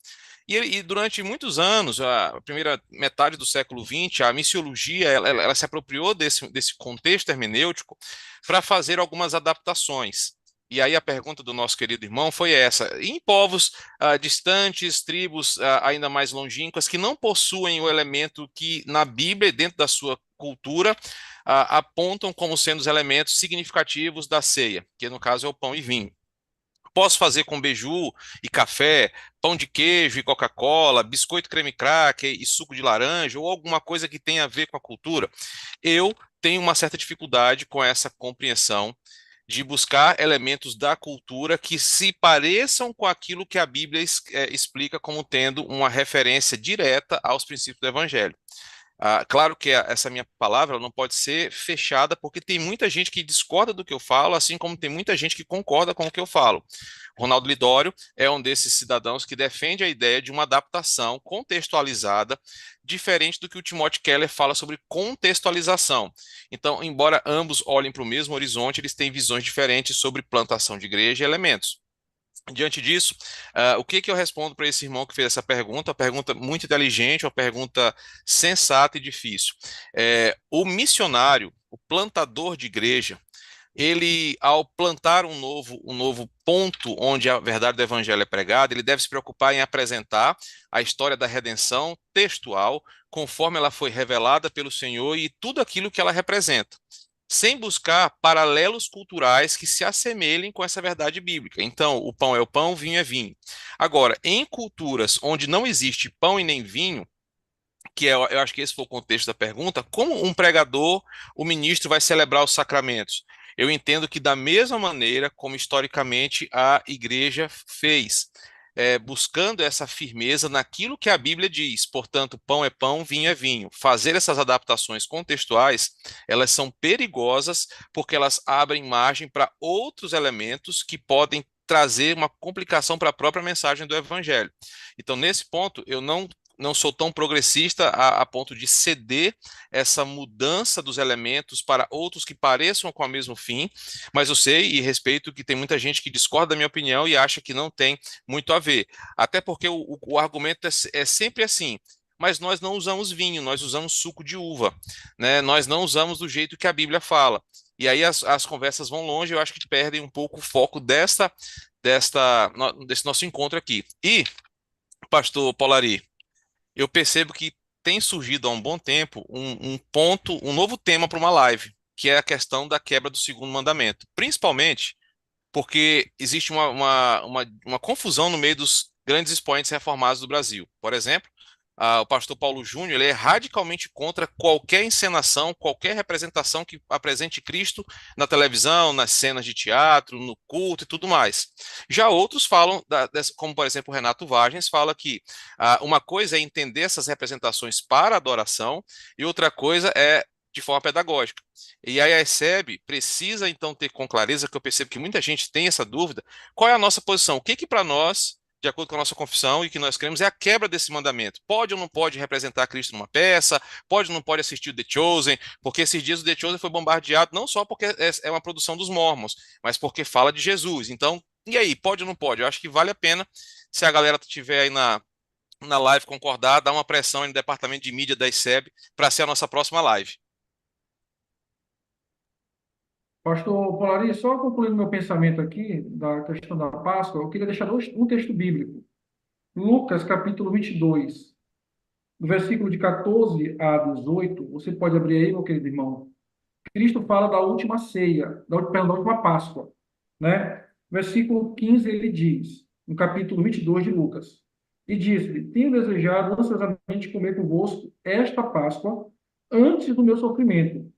S1: E durante muitos anos, a primeira metade do século XX, a missiologia ela se apropriou desse contexto hermenêutico para fazer algumas adaptações. E aí a pergunta do nosso querido irmão foi essa: em povos distantes, tribos ainda mais longínquas, que não possuem o elemento que na Bíblia, dentro da sua cultura, apontam como sendo os elementos significativos da ceia, que no caso é o pão e vinho. Posso fazer com beiju e café, pão de queijo e Coca-Cola, biscoito creme cracker e suco de laranja, ou alguma coisa que tenha a ver com a cultura? Eu tenho uma certa dificuldade com essa compreensão de buscar elementos da cultura que se pareçam com aquilo que a Bíblia explica como tendo uma referência direta aos princípios do Evangelho. Claro que essa minha palavra ela não pode ser fechada, porque tem muita gente que discorda do que eu falo, assim como tem muita gente que concorda com o que eu falo. Ronaldo Lidório é um desses cidadãos que defende a ideia de uma adaptação contextualizada, diferente do que o Timothy Keller fala sobre contextualização. Então, embora ambos olhem para o mesmo horizonte, eles têm visões diferentes sobre plantação de igreja e elementos. Diante disso, o que eu respondo para esse irmão que fez essa pergunta? Uma pergunta muito inteligente, uma pergunta sensata e difícil. O missionário, o plantador de igreja, ele, ao plantar um novo ponto onde a verdade do evangelho é pregada, ele deve se preocupar em apresentar a história da redenção textual, conforme ela foi revelada pelo Senhor e tudo aquilo que ela representa, sem buscar paralelos culturais que se assemelhem com essa verdade bíblica. Então, o pão é o pão, o vinho é vinho. Agora, em culturas onde não existe pão e nem vinho, eu acho que esse foi o contexto da pergunta, como um pregador, o ministro vai celebrar os sacramentos? Eu entendo que da mesma maneira como historicamente a igreja fez, buscando essa firmeza naquilo que a Bíblia diz. Portanto, pão é pão, vinho é vinho. Fazer essas adaptações contextuais, elas são perigosas porque elas abrem margem para outros elementos que podem trazer uma complicação para a própria mensagem do Evangelho. Então, nesse ponto, eu não não sou tão progressista a ponto de ceder essa mudança dos elementos para outros que pareçam com o mesmo fim, mas eu sei e respeito que tem muita gente que discorda da minha opinião e acha que não tem muito a ver. Até porque o argumento é sempre assim. Mas nós não usamos vinho, nós usamos suco de uva, né? Nós não usamos do jeito que a Bíblia fala. E aí as conversas vão longe, eu acho que perdem um pouco o foco desse nosso encontro aqui. E, pastor Polari, eu percebo que tem surgido há um bom tempo um novo tema para uma live, que é a questão da quebra do segundo mandamento. Principalmente porque existe uma confusão no meio dos grandes expoentes reformados do Brasil. Por exemplo, o pastor Paulo Júnior ele é radicalmente contra qualquer encenação, qualquer representação que apresente Cristo na televisão, nas cenas de teatro, no culto e tudo mais. Já outros falam, como por exemplo o Renato Vargens, fala que uma coisa é entender essas representações para adoração e outra coisa é de forma pedagógica. E aí a ESEB precisa então ter com clareza, que eu percebo que muita gente tem essa dúvida, qual é a nossa posição? O que que para nós, de acordo com a nossa confissão e que nós queremos, é a quebra desse mandamento? Pode ou não pode representar Cristo numa peça? Pode ou não pode assistir o The Chosen? Porque esses dias o The Chosen foi bombardeado não só porque é uma produção dos Mormons, mas porque fala de Jesus. Então, e aí, pode ou não pode? Eu acho que vale a pena, se a galera estiver aí na live concordar, dar uma pressão aí no departamento de mídia da ESEB para ser a nossa próxima live.
S5: Pastor Polari, só concluindo meu pensamento aqui da questão da Páscoa, eu queria deixar um texto bíblico. Lucas, capítulo 22, do versículo de 14 a 18. Você pode abrir aí, meu querido irmão. Cristo fala da última ceia, perdão, da última Páscoa, né? Versículo 15, ele diz, no capítulo 22 de Lucas, e disse-lhe: tenho desejado ansiosamente comer convosco esta Páscoa antes do meu sofrimento,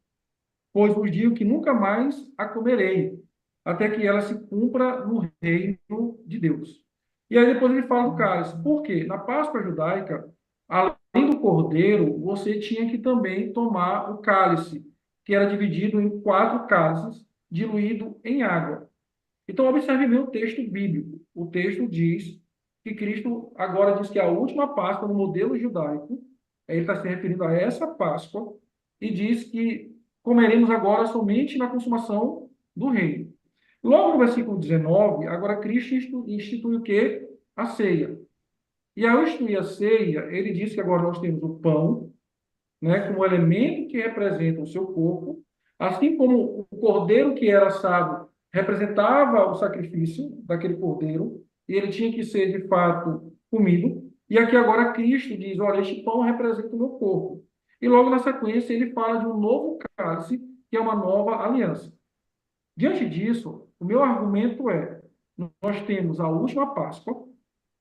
S5: pois vos digo que nunca mais a comerei, até que ela se cumpra no reino de Deus. E aí depois ele fala do cálice. Por quê? Na Páscoa judaica, além do cordeiro, você tinha que também tomar o cálice, que era dividido em 4 cálices, diluído em água. Então, observe bem o texto bíblico. O texto diz que Cristo agora diz que a última Páscoa no modelo judaico, ele está se referindo a essa Páscoa, e diz que comeremos agora somente na consumação do reino. Logo no versículo 19, agora Cristo institui o quê? A ceia. E ao instituir a ceia, ele diz que agora nós temos o pão, né, como elemento que representa o seu corpo, assim como o cordeiro que era assado representava o sacrifício daquele cordeiro, e ele tinha que ser, de fato, comido. E aqui agora Cristo diz: olha, este pão representa o meu corpo. E logo na sequência ele fala de um novo cálice, que é uma nova aliança. Diante disso, o meu argumento é: nós temos a última Páscoa,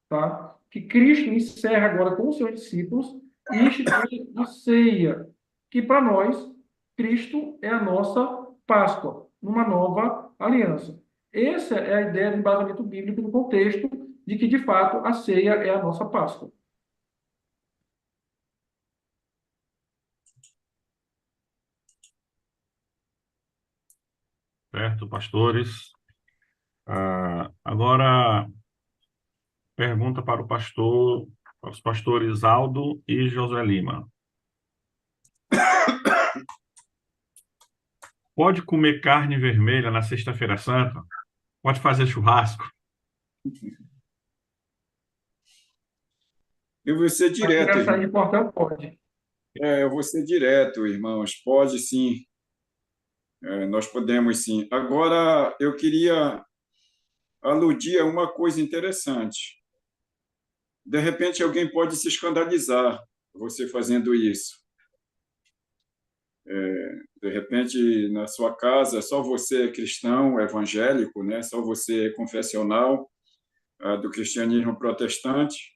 S5: tá? Que Cristo encerra agora com os seus discípulos e institui a ceia, que para nós, Cristo é a nossa Páscoa, numa nova aliança. Essa é a ideia do embasamento bíblico no contexto de que, de fato, a ceia é a nossa Páscoa.
S3: Certo, pastores. Agora, pergunta para os pastores Aldo e José Lima. Pode comer carne vermelha na Sexta-feira Santa? Pode fazer churrasco?
S2: Eu vou ser
S5: Para
S2: direto,
S5: quem sair
S2: irmão.
S5: de portão, pode.
S2: Eu vou ser direto, irmãos. Pode sim. Nós podemos sim. Agora, eu queria aludir a uma coisa interessante. De repente, alguém pode se escandalizar você fazendo isso. De repente, na sua casa, só você é cristão, evangélico, né? Só você é confessional do cristianismo protestante,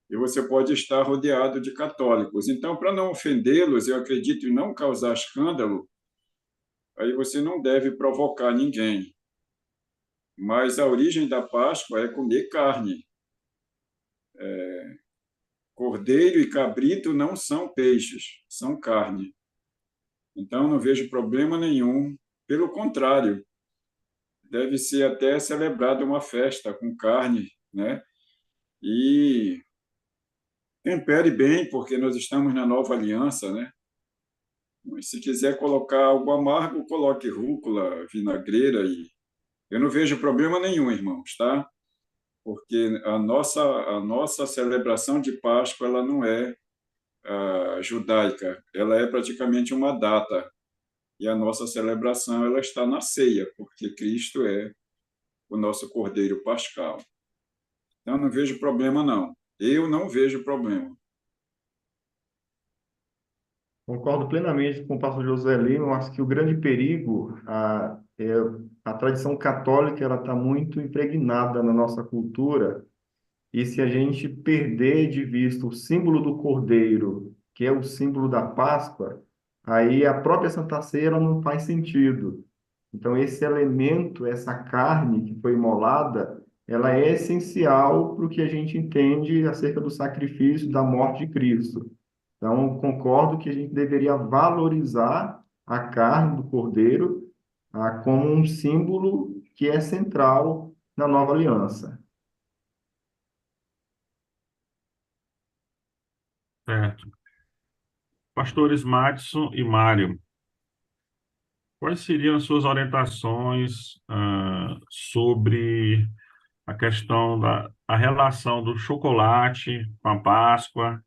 S2: e você pode estar rodeado de católicos. Então, para não ofendê-los, eu acredito em não causar escândalo, aí você não deve provocar ninguém. Mas a origem da Páscoa é comer carne. Cordeiro e cabrito não são peixes, são carne. Então, não vejo problema nenhum. Pelo contrário, deve ser até celebrada uma festa com carne, né? E Tempere bem, porque nós estamos na nova aliança, né? Mas se quiser colocar algo amargo, coloque rúcula, vinagreira e eu não vejo problema nenhum, irmãos, tá? Porque a nossa celebração de Páscoa ela não é judaica, ela é praticamente uma data. E a nossa celebração ela está na ceia, porque Cristo é o nosso Cordeiro Pascal. Então, não vejo problema, não. Eu não vejo problema.
S4: Concordo plenamente com o pastor José Lima. Eu acho que o grande perigo, a tradição católica, ela está muito impregnada na nossa cultura. E se a gente perder de vista o símbolo do Cordeiro, que é o símbolo da Páscoa, aí a própria Santa Ceia ela não faz sentido. Então, esse elemento, essa carne que foi imolada, ela é essencial para o que a gente entende acerca do sacrifício, da morte de Cristo. Então, concordo que a gente deveria valorizar a carne do Cordeiro, como um símbolo que é central na nova aliança.
S3: Certo. Pastores Madison e Mário, quais seriam as suas orientações sobre a questão da a relação do chocolate com a Páscoa?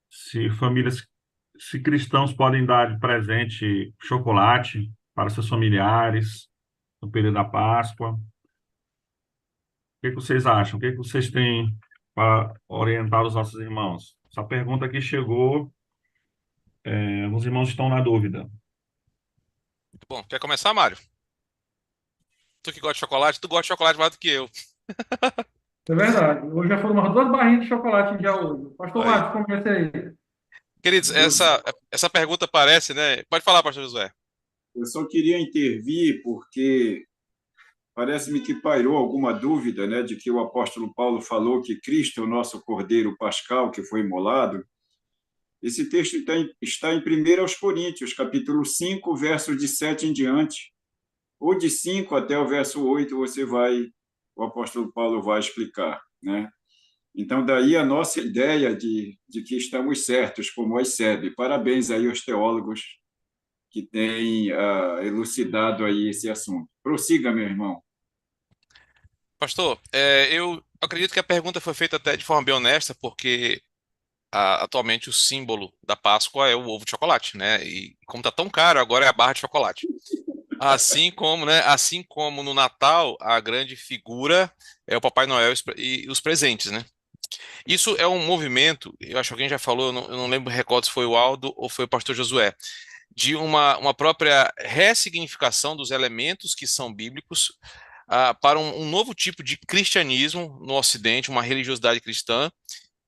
S3: Se cristãos podem dar de presente chocolate para seus familiares no período da Páscoa? O que que vocês acham? O que que vocês têm para orientar os nossos irmãos? Essa pergunta aqui chegou, alguns irmãos estão na dúvida.
S1: Muito bom. Quer começar, Mário? Tu que gosta de chocolate, tu gosta de chocolate mais do que eu.
S5: É verdade. Hoje já foram umas 2 barrinhas de chocolate já hoje. Pastor
S1: Aí.
S5: Marcos, comece aí.
S1: Queridos, essa pergunta parece, né? Pode falar, pastor Josué.
S2: Eu só queria intervir porque parece-me que pairou alguma dúvida, né, de que o apóstolo Paulo falou que Cristo é o nosso Cordeiro Pascal que foi imolado. Esse texto está em 1 aos Coríntios, capítulo 5, verso de 7 em diante. Ou de 5 até o verso 8, o apóstolo Paulo vai explicar, né? Então, daí a nossa ideia de que estamos certos, como a ICEB. Parabéns aí aos teólogos que têm elucidado aí esse assunto. Prossiga, meu irmão.
S1: Pastor, eu acredito que a pergunta foi feita até de forma bem honesta, porque atualmente o símbolo da Páscoa é o ovo de chocolate, né? E como tá tão caro, agora é a barra de chocolate. Assim como, né? Assim como no Natal, a grande figura é o Papai Noel e os presentes, né? Isso é um movimento, eu acho que alguém já falou, eu não lembro, recordo se foi o Aldo ou foi o pastor Josué, de uma própria ressignificação dos elementos que são bíblicos para um novo tipo de cristianismo no Ocidente, uma religiosidade cristã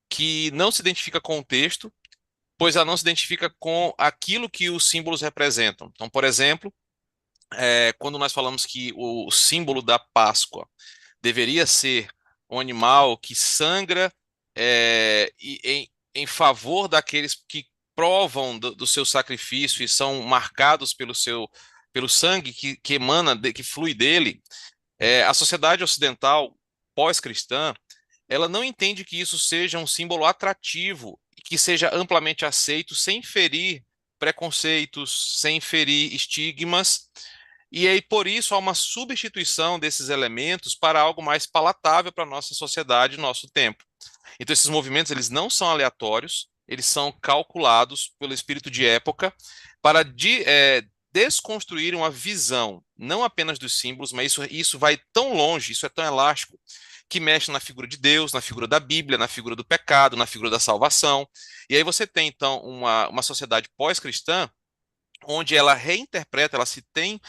S1: que não se identifica com o texto, pois ela não se identifica com aquilo que os símbolos representam. Então, por exemplo, quando nós falamos que o símbolo da Páscoa deveria ser um animal que sangra em favor daqueles que provam do seu sacrifício e são marcados pelo sangue que emana, que flui dele, a sociedade ocidental pós-cristã, ela não entende que isso seja um símbolo atrativo e que seja amplamente aceito sem ferir preconceitos, sem ferir estigmas, e aí por isso há uma substituição desses elementos para algo mais palatável para a nossa sociedade, nosso tempo. Então esses movimentos eles não são aleatórios, eles são calculados pelo espírito de época para desconstruir uma visão, não apenas dos símbolos, mas isso vai tão longe, isso é tão elástico, que mexe na figura de Deus, na figura da Bíblia, na figura do pecado, na figura da salvação. E aí você tem, então, uma sociedade pós-cristã, onde ela reinterpreta, ela se tem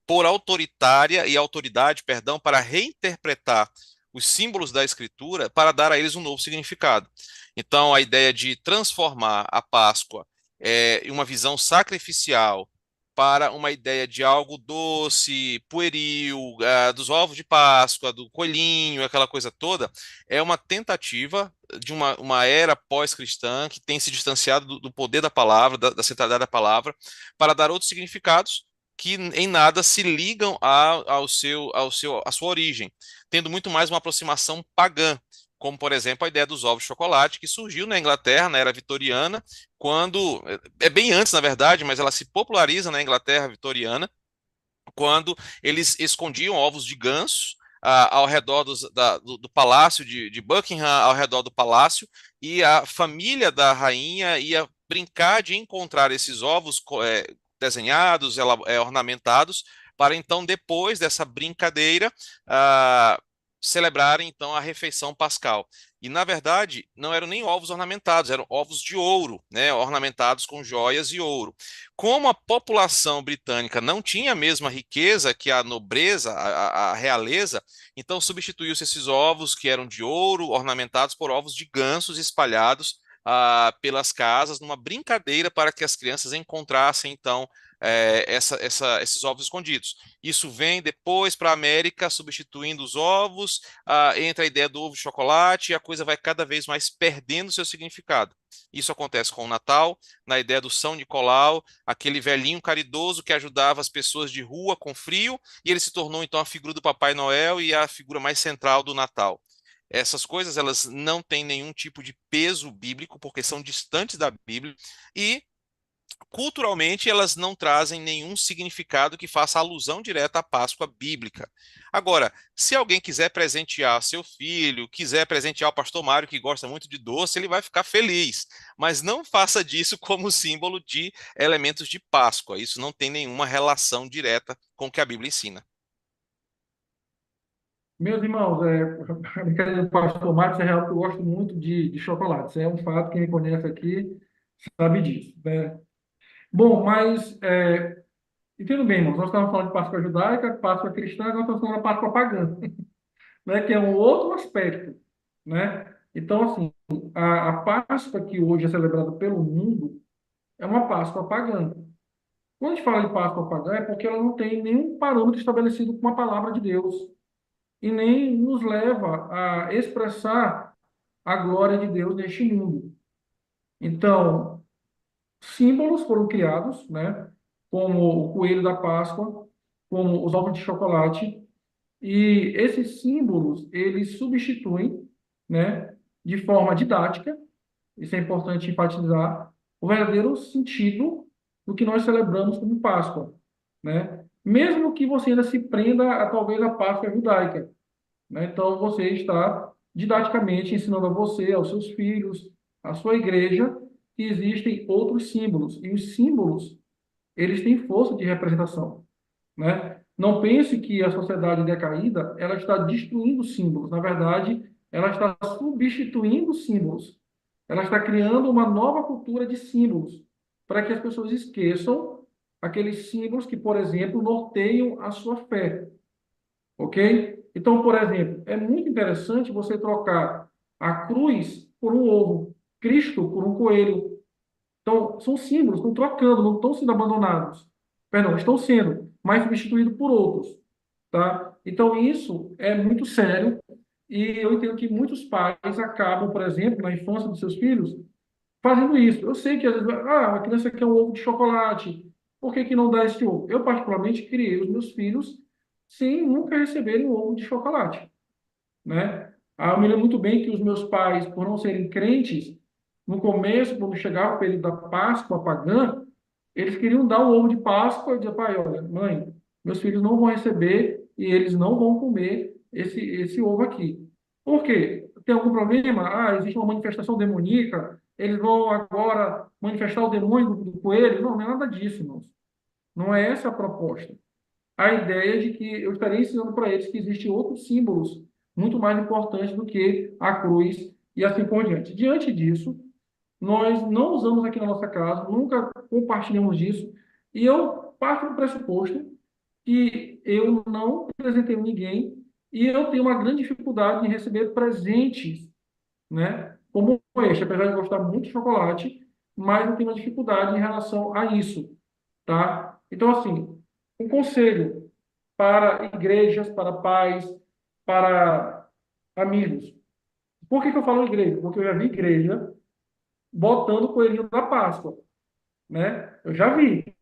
S1: por autoritária e autoridade, perdão, para reinterpretar os símbolos da Escritura para dar a eles um novo significado. Então, a ideia de transformar a Páscoa em uma visão sacrificial para uma ideia de algo doce, pueril, dos ovos de Páscoa, do coelhinho, aquela coisa toda, é uma tentativa de uma era pós-cristã que tem se distanciado do poder da palavra, da centralidade da palavra, para dar outros significados que em nada se ligam à sua origem, tendo muito mais uma aproximação pagã. como, por exemplo, a ideia dos ovos de chocolate, que surgiu na Inglaterra, na era vitoriana, quando, é bem antes, na verdade, mas ela se populariza na Inglaterra vitoriana, quando eles escondiam ovos de ganso ao redor do palácio de Buckingham, ao redor do palácio, e a família da rainha ia brincar de encontrar esses ovos desenhados, ornamentados, para então, depois dessa brincadeira, ah, celebrarem então a refeição pascal. E, na verdade, não eram nem ovos ornamentados, eram ovos de ouro, né, ornamentados com joias e ouro. Como a população britânica não tinha a mesma riqueza que a nobreza, a realeza, então substituiu-se esses ovos que eram de ouro, ornamentados por ovos de gansos espalhados pelas casas, numa brincadeira para que as crianças encontrassem, então, esses ovos escondidos. Isso vem depois para a América, substituindo os ovos, entra a ideia do ovo de chocolate, e a coisa vai cada vez mais perdendo seu significado. Isso acontece com o Natal, na ideia do São Nicolau, aquele velhinho caridoso que ajudava as pessoas de rua com frio, e ele se tornou então a figura do Papai Noel e a figura mais central do Natal. Essas coisas, elas não têm nenhum tipo de peso bíblico, porque são distantes da Bíblia, e culturalmente elas não trazem nenhum significado que faça alusão direta à Páscoa bíblica. Agora, se alguém quiser presentear seu filho, quiser presentear o pastor Mário, que gosta muito de doce, ele vai ficar feliz, mas não faça disso como símbolo de elementos de Páscoa. Isso não tem nenhuma relação direta com o que a Bíblia ensina.
S5: Meus irmãos, a brincadeira do pastor Marcos é real, porque eu gosto muito de chocolate. Isso é um fato, quem me conhece aqui sabe disso, né? Bom, mas, entendo bem, irmãos, nós estamos falando de Páscoa judaica, Páscoa cristã, agora estamos falando da Páscoa pagã, né? Que é um outro aspecto, né? Então, assim, a Páscoa que hoje é celebrada pelo mundo é uma Páscoa pagã. Quando a gente fala de Páscoa pagã, é porque ela não tem nenhum parâmetro estabelecido com a palavra de Deus e nem nos leva a expressar a glória de Deus neste mundo. Então, símbolos foram criados, né? Como o coelho da Páscoa, como os ovos de chocolate, e esses símbolos, eles substituem, né, de forma didática, isso é importante enfatizar, o verdadeiro sentido do que nós celebramos como Páscoa, né? Mesmo que você ainda se prenda a talvez a Páscoa judaica, né? Então você está didaticamente ensinando a você, aos seus filhos, à sua igreja, que existem outros símbolos, e os símbolos, eles têm força de representação, né? Não pense que a sociedade decaída, ela está destruindo símbolos, na verdade, ela está substituindo símbolos. Ela está criando uma nova cultura de símbolos, para que as pessoas esqueçam aqueles símbolos que, por exemplo, norteiam a sua fé. Ok? Então, por exemplo, é muito interessante você trocar a cruz por um ovo, Cristo por um coelho. Então, são símbolos, estão trocando, não estão sendo abandonados. Perdão, estão sendo, mas substituídos por outros. Tá? Então, isso é muito sério e eu entendo que muitos pais acabam, por exemplo, na infância dos seus filhos, fazendo isso. Eu sei que às vezes, a criança quer um ovo de chocolate, por que que não dá esse ovo? Eu, particularmente, criei os meus filhos sem nunca receberem um ovo de chocolate, né? Eu me lembro muito bem que os meus pais, por não serem crentes, no começo, quando chegava o período da Páscoa pagã, eles queriam dar um ovo de Páscoa e dizer, pai, olha, mãe, meus filhos não vão receber e eles não vão comer esse ovo aqui. Por quê? Tem algum problema? Existe uma manifestação demoníaca, eles vão agora manifestar o demônio do coelho? Não, não é nada disso, irmãos. Não é essa a proposta. A ideia de que eu estarei ensinando para eles que existem outros símbolos muito mais importantes do que a cruz e assim por diante. Diante disso, nós não usamos aqui na nossa casa, nunca compartilhamos disso, e eu parto do pressuposto que eu não presentei ninguém e eu tenho uma grande dificuldade em receber presentes, né? Como este, apesar de gostar muito de chocolate, mas eu tenho uma dificuldade em relação a isso, tá? Então, assim, um conselho para igrejas, para pais, para amigos. Por que que eu falo igreja? Porque eu já vi igreja botando o coelhinho da Páscoa, né? Eu já vi,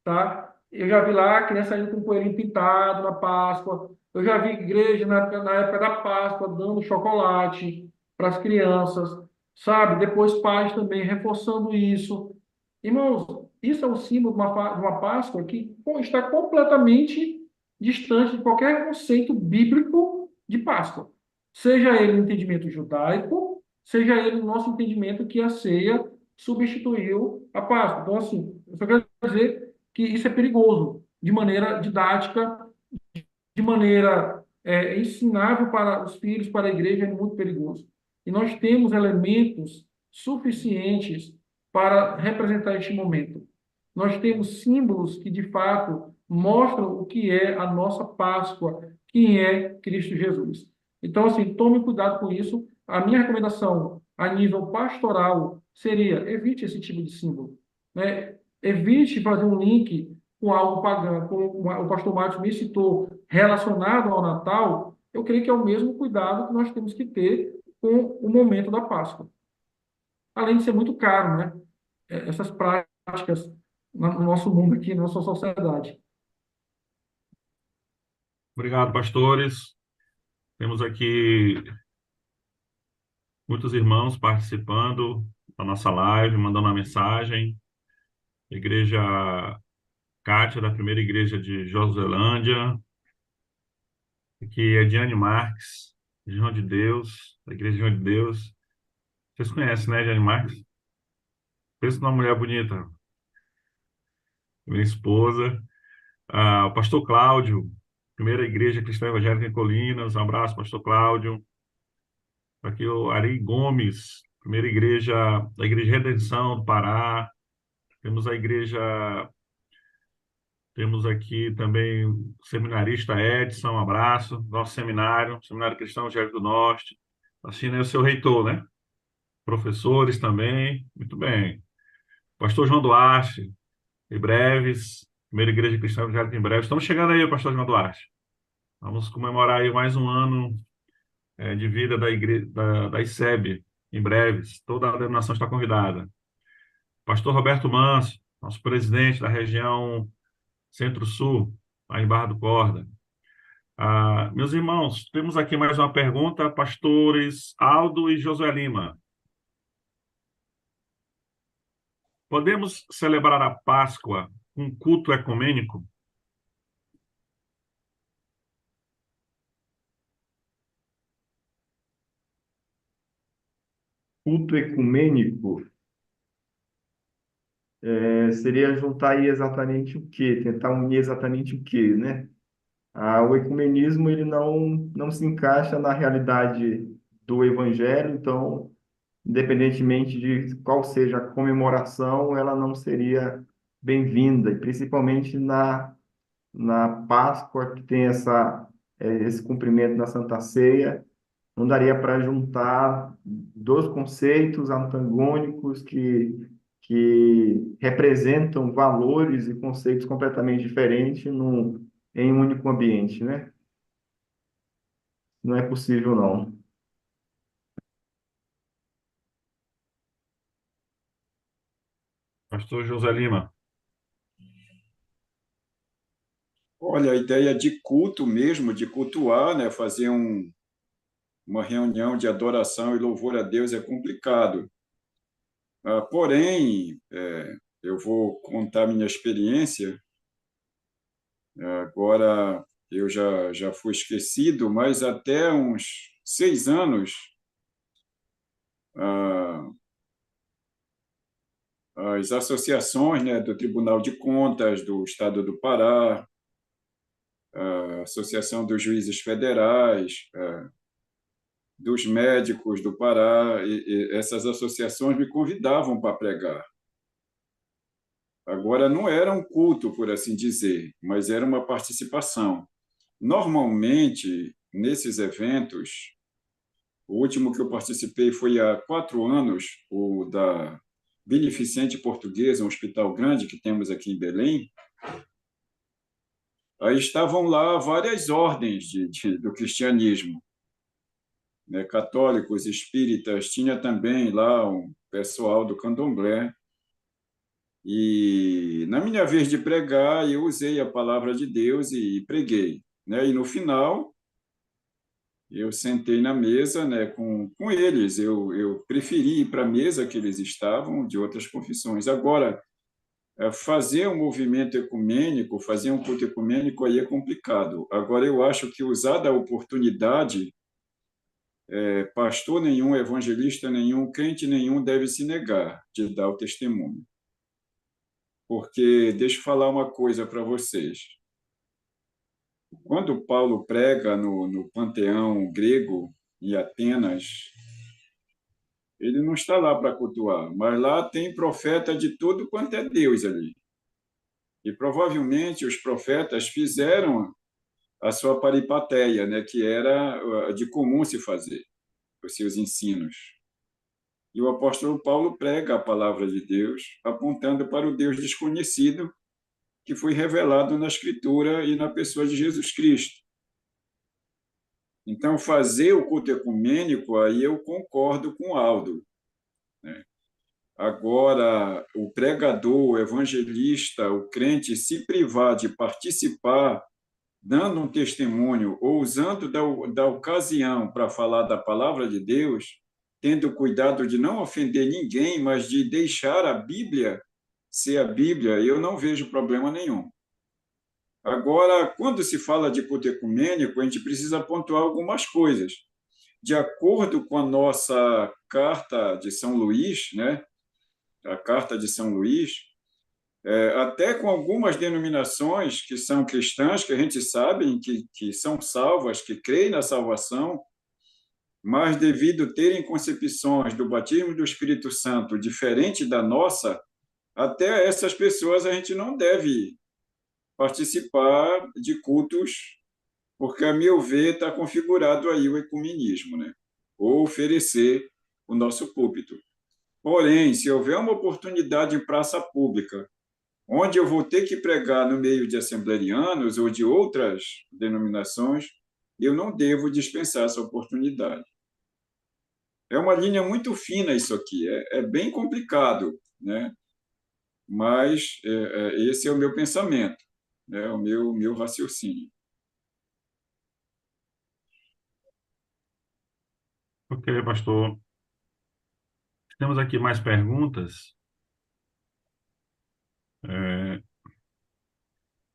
S5: tá? Eu já vi lá a criança indo com o coelhinho pintado na Páscoa, Eu já vi igreja na época da Páscoa dando chocolate para as crianças, sabe? Depois pais também reforçando isso. Irmãos, isso é um símbolo de uma Páscoa que está completamente distante de qualquer conceito bíblico de Páscoa. Seja ele no entendimento judaico, seja ele no nosso entendimento que a ceia substituiu a Páscoa. Então, assim, eu só quero dizer que isso é perigoso, de maneira didática, de maneira ensinável para os filhos, para a igreja, é muito perigoso. E nós temos elementos suficientes para representar este momento. Nós temos símbolos que, de fato, mostram o que é a nossa Páscoa, quem é Cristo Jesus. Então, assim, tome cuidado com isso. A minha recomendação a nível pastoral seria evite esse tipo de símbolo, né? Evite fazer um link com algo pagão, como o pastor Márcio me citou, relacionado ao Natal. Eu creio que é o mesmo cuidado que nós temos que ter com o momento da Páscoa. Além de ser muito caro, né? Essas práticas no nosso mundo aqui, na nossa sociedade.
S3: Obrigado, pastores. Temos aqui muitos irmãos participando da nossa live, mandando uma mensagem. Igreja Cátia, da primeira igreja de Joselândia. Aqui é Diane Marques, de João de Deus, da igreja de João de Deus. Vocês conhecem, né, Diane Marques? Pensa numa mulher bonita. Minha esposa. O pastor Cláudio, primeira igreja cristã evangélica em Colinas. Um abraço, pastor Cláudio. Aqui o Ari Gomes, primeira igreja, da Igreja Redenção do Pará. Temos aqui também o seminarista Edson, um abraço. Nosso seminário, Seminário Cristão Evangélico do Norte. Assim, né, o seu reitor, né? Professores também, muito bem. Pastor João Duarte, em breves, primeira igreja cristã evangélica em breve. Estamos chegando aí, pastor João Duarte. Vamos comemorar aí mais um ano de vida da igreja, da ICEB, em breves. Toda a denominação está convidada. Pastor Roberto Manso, nosso presidente da região Centro-Sul, lá em Barra do Corda. Meus irmãos, temos aqui mais uma pergunta, pastores Aldo e Josué Lima. Podemos celebrar a Páscoa com culto ecumênico?
S4: Culto ecumênico seria juntar aí exatamente o quê? Tentar unir exatamente o quê, né? O ecumenismo ele não se encaixa na realidade do evangelho, então, independentemente de qual seja a comemoração, ela não seria bem-vinda, e principalmente na Páscoa, que tem esse cumprimento da Santa Ceia, não daria para juntar dois conceitos antagônicos que representam valores e conceitos completamente diferentes em um único ambiente, né? Não é possível, não.
S3: Pastor José Lima.
S2: Olha, a ideia de culto mesmo, de cultuar, né? Fazer uma reunião de adoração e louvor a Deus é complicado. Porém, eu vou contar minha experiência. Agora, eu já fui esquecido, mas até uns 6 anos, ah, as associações, né, do Tribunal de Contas do Estado do Pará, a Associação dos Juízes Federais, dos Médicos do Pará, e essas associações me convidavam para pregar. Agora, não era um culto, por assim dizer, mas era uma participação. Normalmente, nesses eventos, o último que eu participei foi há 4 anos, o da Beneficente Portuguesa, um hospital grande que temos aqui em Belém. Aí estavam lá várias ordens do cristianismo, né? Católicos, espíritas, tinha também lá um pessoal do candomblé. E na minha vez de pregar, eu usei a palavra de Deus e preguei. né? E no final, eu sentei na mesa, né, com eles. Eu preferi ir para a mesa que eles estavam, de outras confissões. Agora, fazer um movimento ecumênico, fazer um culto ecumênico, aí é complicado. Agora, eu acho que usar da oportunidade, pastor nenhum, evangelista nenhum, crente nenhum deve se negar de dar o testemunho. Porque, deixa eu falar uma coisa para vocês. Quando Paulo prega no panteão grego, em Atenas, ele não está lá para cultuar, mas lá tem profeta de tudo quanto é Deus ali. E provavelmente os profetas fizeram a sua peripatéia, né, que era de comum se fazer, os seus ensinos. E o apóstolo Paulo prega a palavra de Deus, apontando para o Deus desconhecido que foi revelado na Escritura e na pessoa de Jesus Cristo. Então, fazer o culto ecumênico, aí eu concordo com o Aldo, né? Agora, o pregador, o evangelista, o crente se privar de participar, dando um testemunho ou usando da ocasião para falar da palavra de Deus, tendo cuidado de não ofender ninguém, mas de deixar a Bíblia ser a Bíblia, eu não vejo problema nenhum. Agora, quando se fala de culto ecumênico, a gente precisa pontuar algumas coisas. De acordo com a nossa Carta de São Luís, né? A Carta de São Luís, até com algumas denominações que são cristãs, que a gente sabe que são salvas, que creem na salvação, mas devido a terem concepções do batismo do Espírito Santo diferente da nossa, até essas pessoas a gente não deve participar de cultos, porque, a meu ver, está configurado aí o ecumenismo, né? Ou oferecer o nosso púlpito. Porém, se houver uma oportunidade em praça pública, onde eu vou ter que pregar no meio de assembleanos ou de outras denominações, eu não devo dispensar essa oportunidade. É uma linha muito fina isso aqui, é bem complicado, né? Mas esse é o meu pensamento, né? O meu raciocínio.
S3: Ok, pastor. Temos aqui mais perguntas.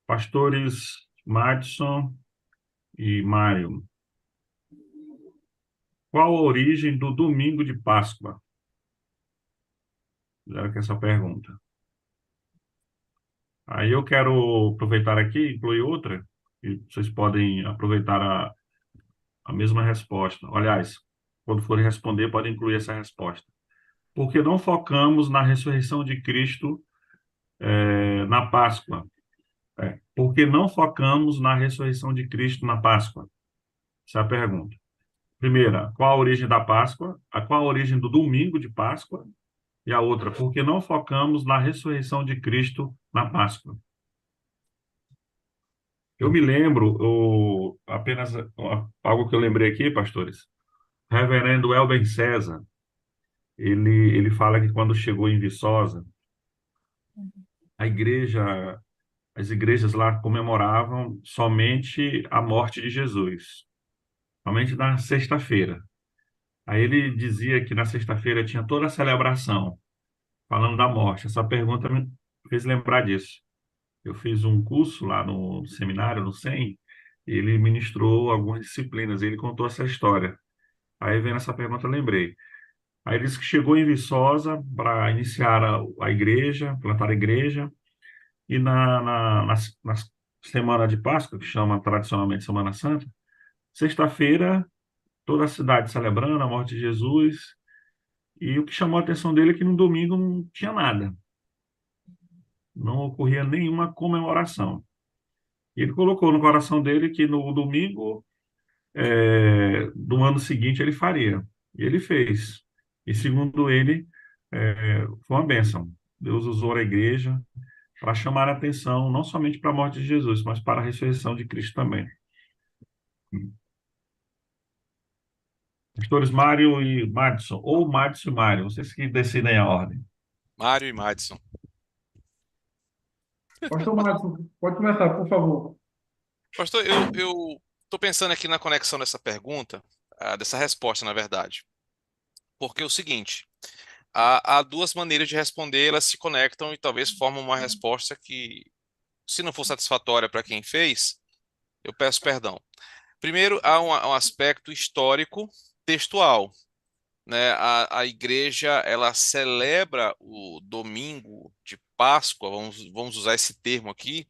S3: Pastores Madison e Mário, qual a origem do domingo de Páscoa? Fizeram aqui essa pergunta. Aí eu quero aproveitar aqui e incluir outra, e vocês podem aproveitar a mesma resposta. Aliás, quando forem responder, podem incluir essa resposta. Porque não focamos na ressurreição de Cristo na Páscoa? Porque não focamos na ressurreição de Cristo na Páscoa? Essa é a pergunta. Primeira, qual a origem da Páscoa? Qual a origem do domingo de Páscoa? E a outra, porque não focamos na ressurreição de Cristo na Páscoa? Eu me lembro, apenas algo que eu lembrei aqui, pastores. Reverendo Elben César, ele fala que quando chegou em Viçosa, a igreja, as igrejas lá comemoravam somente a morte de Jesus, somente na sexta-feira. Aí ele dizia que na sexta-feira tinha toda a celebração, falando da morte. Essa pergunta me fez lembrar disso. Eu fiz um curso lá no seminário, no SEM, e ele ministrou algumas disciplinas, e ele contou essa história. Aí, vendo essa pergunta, eu lembrei. Aí ele disse que chegou em Viçosa para iniciar a igreja, plantar a igreja, e na semana de Páscoa, que chama tradicionalmente Semana Santa, sexta-feira, toda a cidade celebrando a morte de Jesus, e o que chamou a atenção dele é que no domingo não tinha nada, não ocorria nenhuma comemoração. E ele colocou no coração dele que no domingo do ano seguinte ele faria. E ele fez. E segundo ele, foi uma bênção. Deus usou a igreja para chamar a atenção não somente para a morte de Jesus, mas para a ressurreição de Cristo também. Pastores Mário e Madison, ou Madison e Mário, vocês que decidem a ordem.
S1: Mário e Madison.
S5: Pastor Márcio, pode começar, por favor.
S1: Pastor, eu estou pensando aqui na conexão dessa pergunta, dessa resposta, na verdade. Porque é o seguinte, há duas maneiras de responder, elas se conectam e talvez formam uma resposta que, se não for satisfatória para quem fez, eu peço perdão. Primeiro, há um aspecto histórico textual, né? A igreja, ela celebra o domingo de Páscoa, vamos usar esse termo aqui,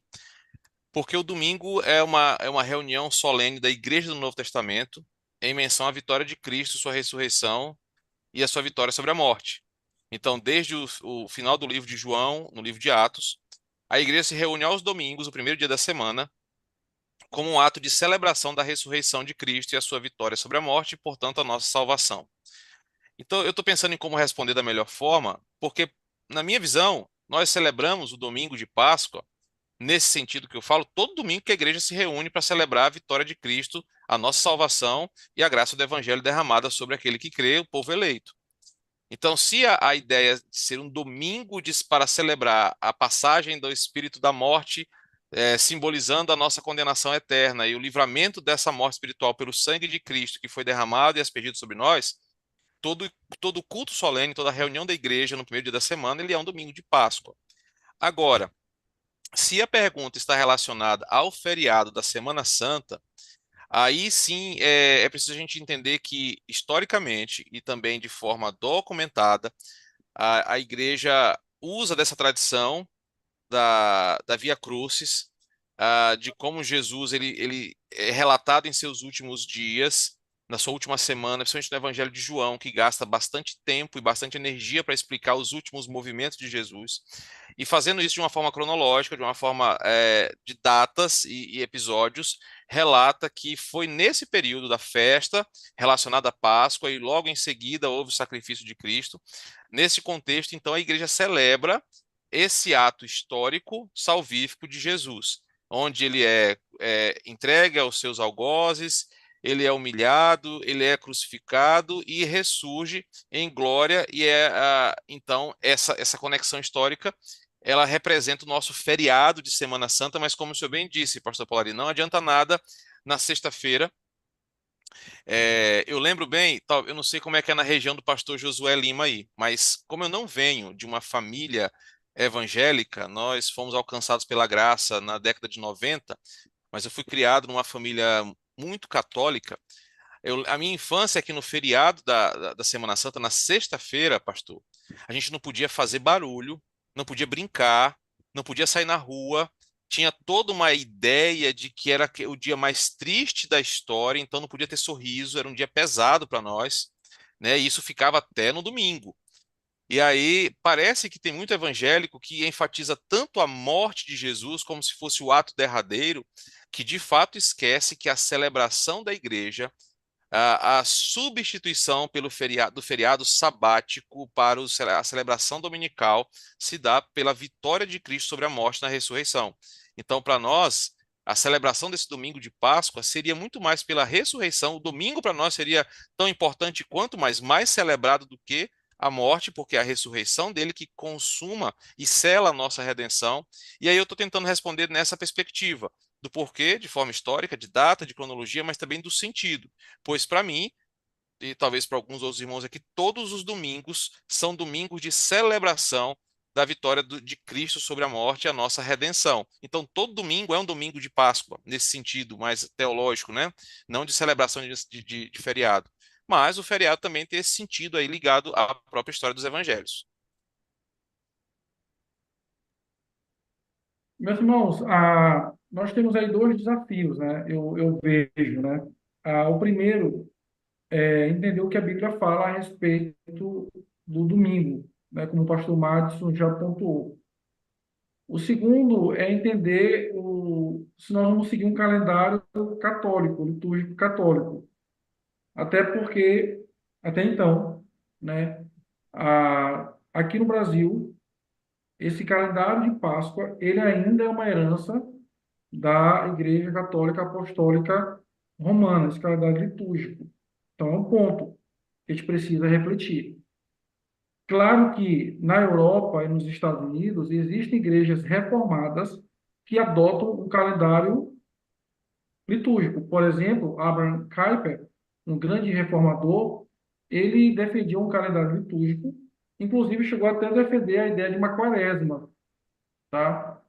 S1: porque o domingo é uma reunião solene da igreja do Novo Testamento em menção à vitória de Cristo, sua ressurreição e a sua vitória sobre a morte. Então, desde o final do livro de João, no livro de Atos, a igreja se reúne aos domingos, o primeiro dia da semana, como um ato de celebração da ressurreição de Cristo e a sua vitória sobre a morte e, portanto, a nossa salvação. Então, eu estou pensando em como responder da melhor forma, porque, na minha visão, nós celebramos o domingo de Páscoa, nesse sentido que eu falo, todo domingo que a igreja se reúne para celebrar a vitória de Cristo, a nossa salvação e a graça do evangelho derramada sobre aquele que crê, o povo eleito. Então, se a ideia de ser um domingo para celebrar a passagem do espírito da morte, simbolizando a nossa condenação eterna e o livramento dessa morte espiritual pelo sangue de Cristo que foi derramado e aspergido sobre nós, todo, todo culto solene, toda reunião da igreja no primeiro dia da semana, ele é um domingo de Páscoa. Agora, se a pergunta está relacionada ao feriado da Semana Santa, aí sim é preciso a gente entender que, historicamente e também de forma documentada, a igreja usa dessa tradição da Via Crucis, de como Jesus ele é relatado em seus últimos dias, na sua última semana, principalmente no Evangelho de João, que gasta bastante tempo e bastante energia para explicar os últimos movimentos de Jesus, e fazendo isso de uma forma cronológica, de uma forma de datas e episódios, relata que foi nesse período da festa relacionada à Páscoa e logo em seguida houve o sacrifício de Cristo. Nesse contexto, então, a igreja celebra esse ato histórico salvífico de Jesus, onde ele é entregue aos seus algozes, ele é humilhado, ele é crucificado e ressurge em glória, e então essa conexão histórica ela representa o nosso feriado de Semana Santa, mas como o senhor bem disse, pastor Polari, não adianta nada na sexta-feira. Eu lembro bem, eu não sei como é que é na região do pastor Josué Lima aí, mas como eu não venho de uma família evangélica, nós fomos alcançados pela graça na década de 90, mas eu fui criado numa família muito católica. A minha infância aqui no feriado da Semana Santa, na sexta-feira, pastor, a gente não podia fazer barulho, não podia brincar, não podia sair na rua. Tinha toda uma ideia de que era o dia mais triste da história, então não podia ter sorriso, era um dia pesado para nós, né? E isso ficava até no domingo. E aí parece que tem muito evangélico que enfatiza tanto a morte de Jesus como se fosse o ato derradeiro, que de fato esquece que a celebração da igreja, a substituição do feriado sabático para a celebração dominical se dá pela vitória de Cristo sobre a morte na ressurreição. Então, para nós, a celebração desse domingo de Páscoa seria muito mais pela ressurreição. O domingo para nós seria tão importante quanto, mas mais celebrado do que a morte, porque é a ressurreição dele que consuma e sela a nossa redenção. E aí eu estou tentando responder nessa perspectiva do porquê, de forma histórica, de data, de cronologia, mas também do sentido. Pois para mim, e talvez para alguns outros irmãos aqui, todos os domingos são domingos de celebração da vitória de Cristo sobre a morte e a nossa redenção. Então, todo domingo é um domingo de Páscoa, nesse sentido mais teológico, né? Não de celebração de feriado. Mas o feriado também tem esse sentido aí ligado à própria história dos evangelhos.
S5: Meus irmãos, nós temos aí dois desafios, né? Eu vejo, né? O primeiro é entender o que a Bíblia fala a respeito do domingo, né? Como o pastor Madison já pontuou. O segundo é entender se nós vamos seguir um calendário católico, litúrgico católico. Até porque, até então, né? Aqui no Brasil, esse calendário de Páscoa, ele ainda é uma herança da Igreja Católica Apostólica Romana, esse calendário litúrgico. Então, é um ponto que a gente precisa refletir. Claro que na Europa e nos Estados Unidos existem igrejas reformadas que adotam um calendário litúrgico. Por exemplo, Abraham Kuyper, um grande reformador, ele defendia um calendário litúrgico, inclusive chegou até a defender a ideia de uma quaresma, tá?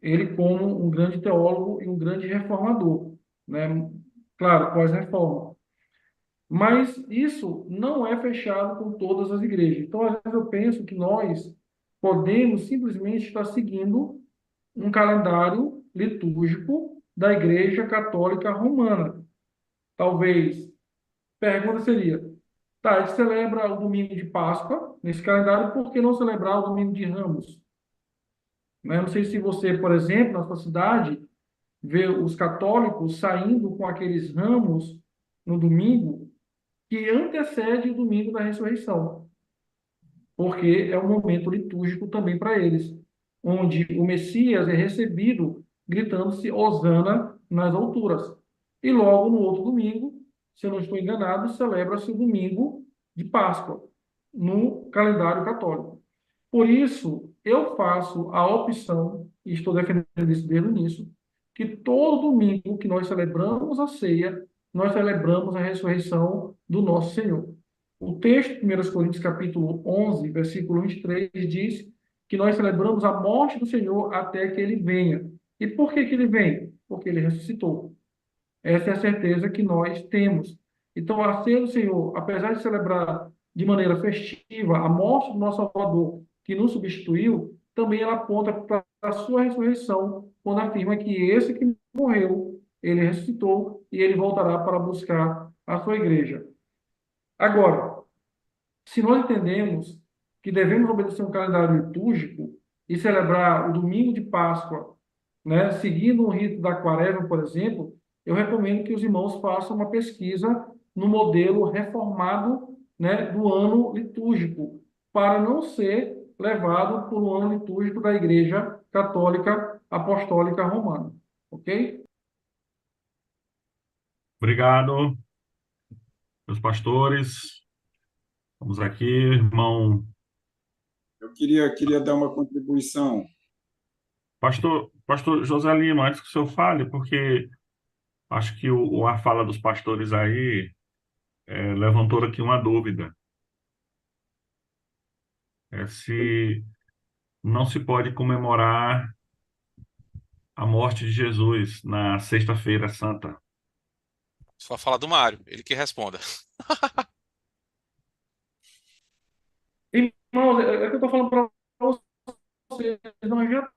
S5: Ele como um grande teólogo e um grande reformador, né? Claro, pós-reforma. Mas isso não é fechado com todas as igrejas. Então, às vezes eu penso que nós podemos simplesmente estar seguindo um calendário litúrgico da Igreja Católica Romana. Talvez, pergunta seria, tá, a gente celebra o domingo de Páscoa nesse calendário, por que não celebrar o domingo de Ramos? Né? Não sei se você, por exemplo, na sua cidade, vê os católicos saindo com aqueles ramos no domingo que antecede o domingo da ressurreição, porque é um momento litúrgico também para eles, onde o Messias é recebido gritando-se Hosana nas alturas. E logo no outro domingo, se eu não estou enganado, celebra-se o domingo de Páscoa, no calendário católico. Por isso, eu faço a opção, e estou defendendo isso desde o início, que todo domingo que nós celebramos a ceia, nós celebramos a ressurreição do nosso Senhor. O texto, 1 Coríntios capítulo 11, versículo 23, diz que nós celebramos a morte do Senhor até que ele venha. E por que que ele vem? Porque ele ressuscitou. Essa é a certeza que nós temos. Então, a ceia do Senhor, apesar de celebrar de maneira festiva a morte do nosso Salvador, que nos substituiu, também ela aponta para a sua ressurreição, quando afirma que esse que morreu, ele ressuscitou e ele voltará para buscar a sua igreja. Agora, se nós entendemos que devemos obedecer um calendário litúrgico e celebrar o domingo de Páscoa, né, seguindo o rito da Quaresma, por exemplo, eu recomendo que os irmãos façam uma pesquisa no modelo reformado, né, do ano litúrgico, para não ser levado por um ano litúrgico da Igreja Católica Apostólica Romana. Ok?
S3: Obrigado, meus pastores. Vamos aqui, irmão.
S2: Eu queria dar uma contribuição.
S3: Pastor José Lima, antes que o senhor fale, porque acho que a fala dos pastores aí levantou aqui uma dúvida. Se não se pode comemorar a morte de Jesus na Sexta-feira Santa.
S1: Só fala do Mário, ele que responda.
S5: Irmãos, é que eu estou falando para vocês, nós já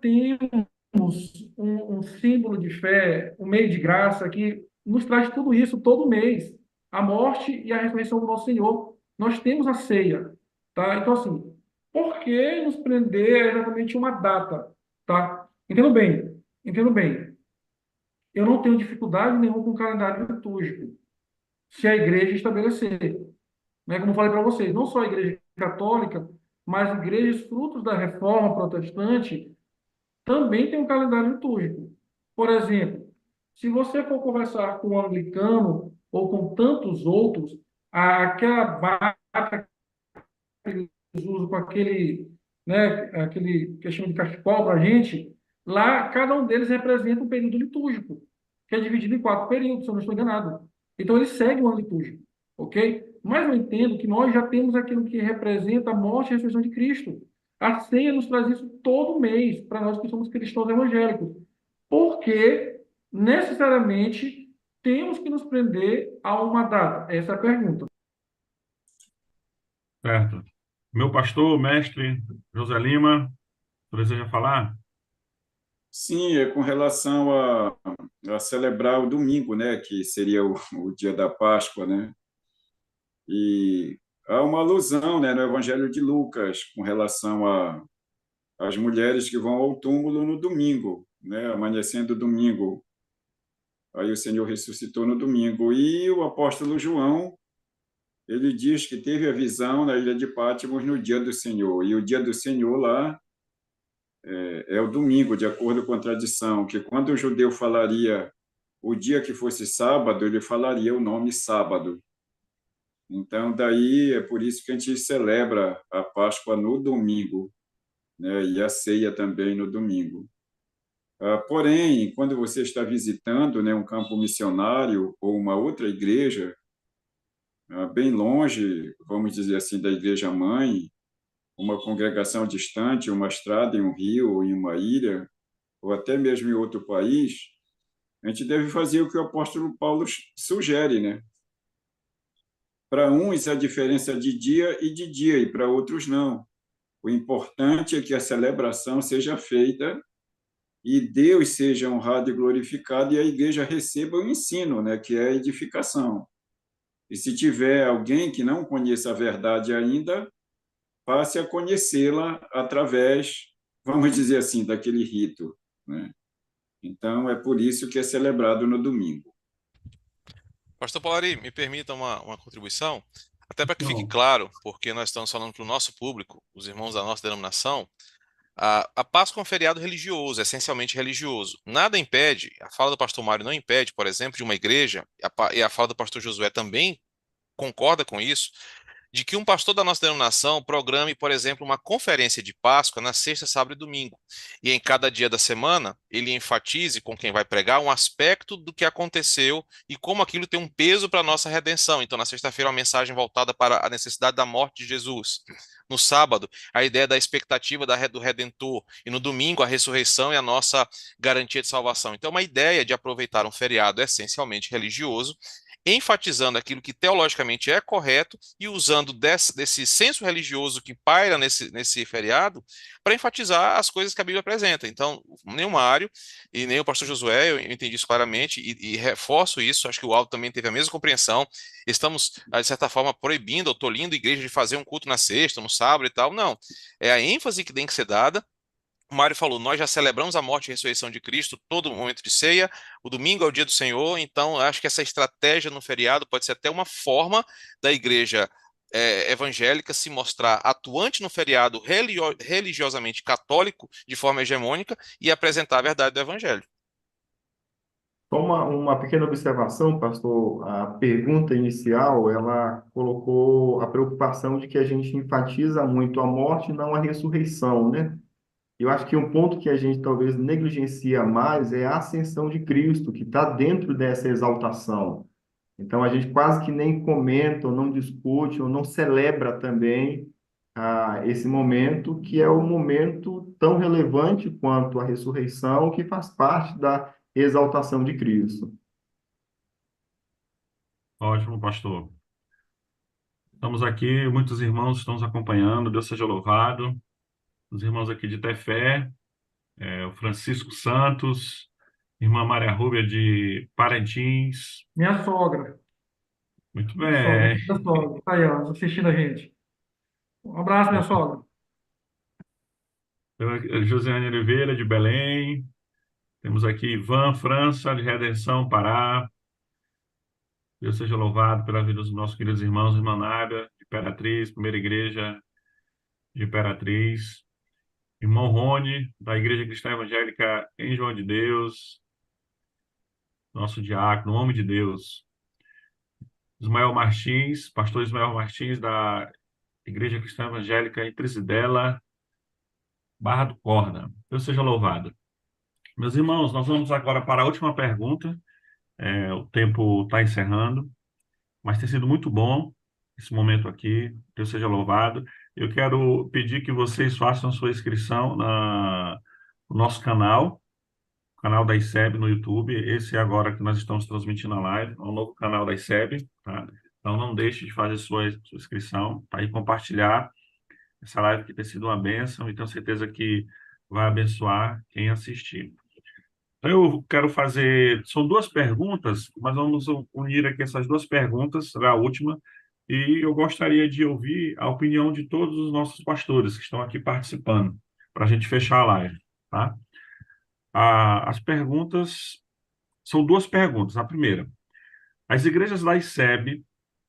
S5: temos um símbolo de fé, um meio de graça que nos traz tudo isso todo mês, a morte e a ressurreição do nosso Senhor. Nós temos a ceia, tá? Então, assim, por que nos prender a exatamente uma data, tá? Entendo bem, entendo bem. Eu não tenho dificuldade nenhuma com o calendário litúrgico, se a igreja estabelecer, né? Como eu falei para vocês, não só a igreja católica, mas igrejas frutos da reforma protestante também tem um calendário litúrgico. Por exemplo, se você for conversar com um anglicano ou com tantos outros, aquela bata que eles usam com aquele, né, aquele que chama de cachecol para a gente, lá cada um deles representa um período litúrgico, que é dividido em 4 períodos, se eu não estou enganado. Então, eles seguem o ano litúrgico, ok? Mas eu entendo que nós já temos aquilo que representa a morte e a ressurreição de Cristo. A ceia nos traz isso todo mês, para nós que somos cristãos evangélicos. Porque, necessariamente, temos que nos prender a uma data? Essa é a pergunta.
S3: Certo. Meu pastor, mestre José Lima, deseja falar?
S2: Sim, é com relação a celebrar o domingo, né, que seria o dia da Páscoa, né? E há uma alusão, né, no Evangelho de Lucas com relação às mulheres que vão ao túmulo no domingo, né, amanhecendo domingo. Aí o Senhor ressuscitou no domingo. E o apóstolo João, ele diz que teve a visão na ilha de Patmos no dia do Senhor. E o dia do Senhor lá é o domingo, de acordo com a tradição, que quando o judeu falaria o dia que fosse sábado, ele falaria o nome sábado. Então, daí é por isso que a gente celebra a Páscoa no domingo, né? E a ceia também no domingo. Porém, quando você está visitando, né, um campo missionário ou uma outra igreja, bem longe, vamos dizer assim, da igreja mãe, uma congregação distante, uma estrada em um rio ou em uma ilha, ou até mesmo em outro país, a gente deve fazer o que o apóstolo Paulo sugere, né? Para uns, a diferença de dia e para outros não. O importante é que a celebração seja feita e Deus seja honrado e glorificado e a igreja receba o ensino, né, que é a edificação. E se tiver alguém que não conheça a verdade ainda, passe a conhecê-la através, vamos dizer assim, daquele rito, né? Então, é por isso que é celebrado no domingo.
S1: Pastor Paulari, me permita uma contribuição, até para que fique
S3: Não.
S1: claro, porque nós estamos falando para o nosso público, os irmãos da nossa denominação. A Páscoa é um feriado religioso, essencialmente religioso. Nada impede, a fala do pastor Mário não impede, por exemplo, de uma igreja, e a fala do pastor Josué também concorda com isso, de que um pastor da nossa denominação programe, por exemplo, uma conferência de Páscoa na sexta, sábado e domingo. E em cada dia da semana, ele enfatize com quem vai pregar um aspecto do que aconteceu e como aquilo tem um peso para a nossa redenção. Então, na sexta-feira, uma mensagem voltada para a necessidade da morte de Jesus. No sábado, a ideia da expectativa do Redentor. E no domingo, a ressurreição e a nossa garantia de salvação. Então, é uma ideia de aproveitar um feriado essencialmente religioso, enfatizando aquilo que teologicamente é correto e usando desse senso religioso que paira nesse feriado para enfatizar as coisas que a Bíblia apresenta. Então, nem o Mário e nem o pastor Josué, eu entendi isso claramente e reforço isso, acho que o Aldo também teve a mesma compreensão. Estamos, de certa forma, proibindo ou tolindo a igreja de fazer um culto na sexta, no sábado e tal. Não. É a ênfase que tem que ser dada. O Mário falou, nós já celebramos a morte e a ressurreição de Cristo todo momento de ceia, o domingo é o dia do Senhor, então acho que essa estratégia no feriado pode ser até uma forma da igreja evangélica se mostrar atuante no feriado religiosamente católico, de forma hegemônica, e apresentar a verdade do evangelho.
S4: Só uma pequena observação, pastor. A pergunta inicial, ela colocou a preocupação de que a gente enfatiza muito a morte e não a ressurreição, né? Eu acho que um ponto que a gente talvez negligencia mais é a ascensão de Cristo, que está dentro dessa exaltação. Então, a gente quase que nem comenta, ou não discute, ou não celebra também esse momento, que é um momento tão relevante quanto a ressurreição, que faz parte da exaltação de Cristo.
S3: Ótimo, pastor. Estamos aqui, muitos irmãos estão nos acompanhando, Deus seja louvado. Os irmãos aqui de Tefé, o Francisco Santos, irmã Maria Rúbia de Parintins.
S5: Minha sogra.
S3: Muito
S5: Minha sogra.
S3: bem.
S5: Minha sogra. Tá aí, ó, assistindo a gente. Um abraço, minha sogra.
S3: Josiane Oliveira, de Belém. Temos aqui Ivan França, de Redenção, Pará. Deus seja louvado pela vida dos nossos queridos irmãos, irmã Nádia, de Imperatriz, Primeira Igreja de Imperatriz. Irmão Rony, da Igreja Cristã Evangélica em João de Deus. Nosso diácono, homem de Deus. Ismael Martins, pastor Ismael Martins, da Igreja Cristã Evangélica em Trizidela, Barra do Corda. Deus seja louvado. Meus irmãos, nós vamos agora para a última pergunta. O tempo está encerrando, mas tem sido muito bom esse momento aqui. Deus seja louvado. Eu quero pedir que vocês façam a sua inscrição no nosso canal da ICEB no YouTube. Esse é agora que nós estamos transmitindo a live, é um novo canal da ICEB, tá? Então não deixe de fazer sua inscrição, tá? E compartilhar essa live que tem sido uma bênção e tenho certeza que vai abençoar quem assistir. Eu quero fazer, são duas perguntas, mas vamos unir aqui essas duas perguntas, será a última, e eu gostaria de ouvir a opinião de todos os nossos pastores que estão aqui participando, para a gente fechar a live, tá? As perguntas, são duas perguntas. A primeira, as igrejas da ICEB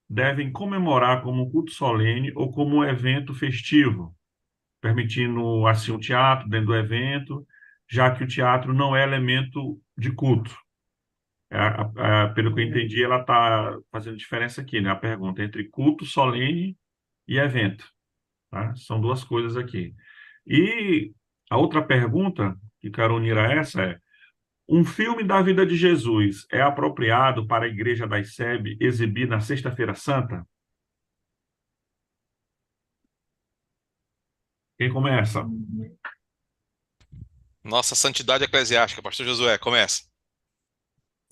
S3: devem comemorar como um culto solene ou como um evento festivo, permitindo assim um teatro dentro do evento, já que o teatro não é elemento de culto. Pelo que eu entendi, ela está fazendo diferença aqui, né? A pergunta entre culto solene e evento, tá? São duas coisas aqui. E a outra pergunta que quero unir a essa é: um filme da vida de Jesus é apropriado para a Igreja da ICEB exibir na Sexta-feira Santa? Quem começa?
S1: Nossa santidade eclesiástica, pastor Josué, começa.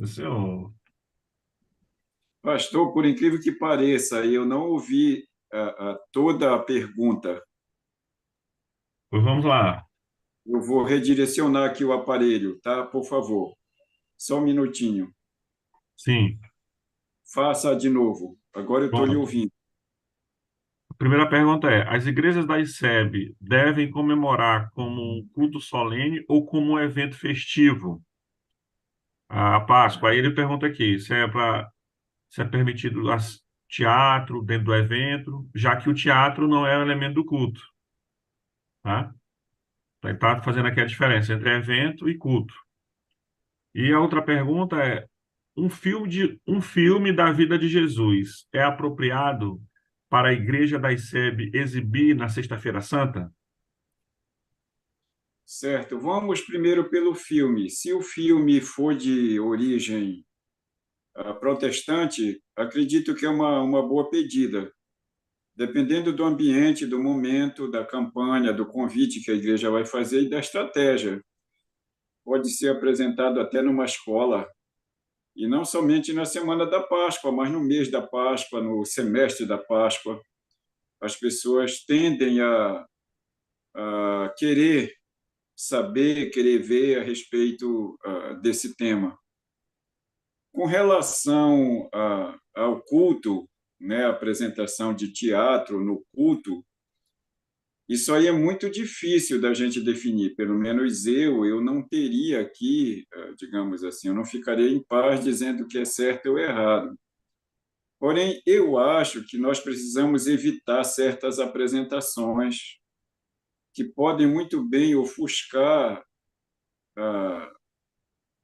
S3: Senhor.
S2: Pastor, por incrível que pareça, eu não ouvi toda a pergunta.
S3: Pois vamos lá.
S2: Eu vou redirecionar aqui o aparelho, tá? Por favor. Só um minutinho.
S3: Sim,
S2: Faça de novo. Agora eu estou lhe
S3: pronto.
S2: ouvindo.
S3: A primeira pergunta é: as igrejas da ICEB devem comemorar como um culto solene ou como um evento festivo a Páscoa? Aí ele pergunta aqui se é permitido teatro dentro do evento, já que o teatro não é um elemento do culto, tá? Ele está fazendo aqui a diferença entre evento e culto. E a outra pergunta é: um filme da vida de Jesus é apropriado para a igreja da ICEB exibir na Sexta-feira Santa?
S2: Certo. Vamos primeiro pelo filme. Se o filme for de origem protestante, acredito que é uma boa pedida. Dependendo do ambiente, do momento, da campanha, do convite que a igreja vai fazer e da estratégia. Pode ser apresentado até numa escola, e não somente na semana da Páscoa, mas no mês da Páscoa, no semestre da Páscoa. As pessoas tendem a querer saber, querer ver a respeito desse tema. Com relação ao culto, né, a apresentação de teatro no culto, isso aí é muito difícil da gente definir, pelo menos eu não teria aqui, digamos assim, eu não ficaria em paz dizendo que é certo ou errado. Porém, eu acho que nós precisamos evitar certas apresentações que podem muito bem ofuscar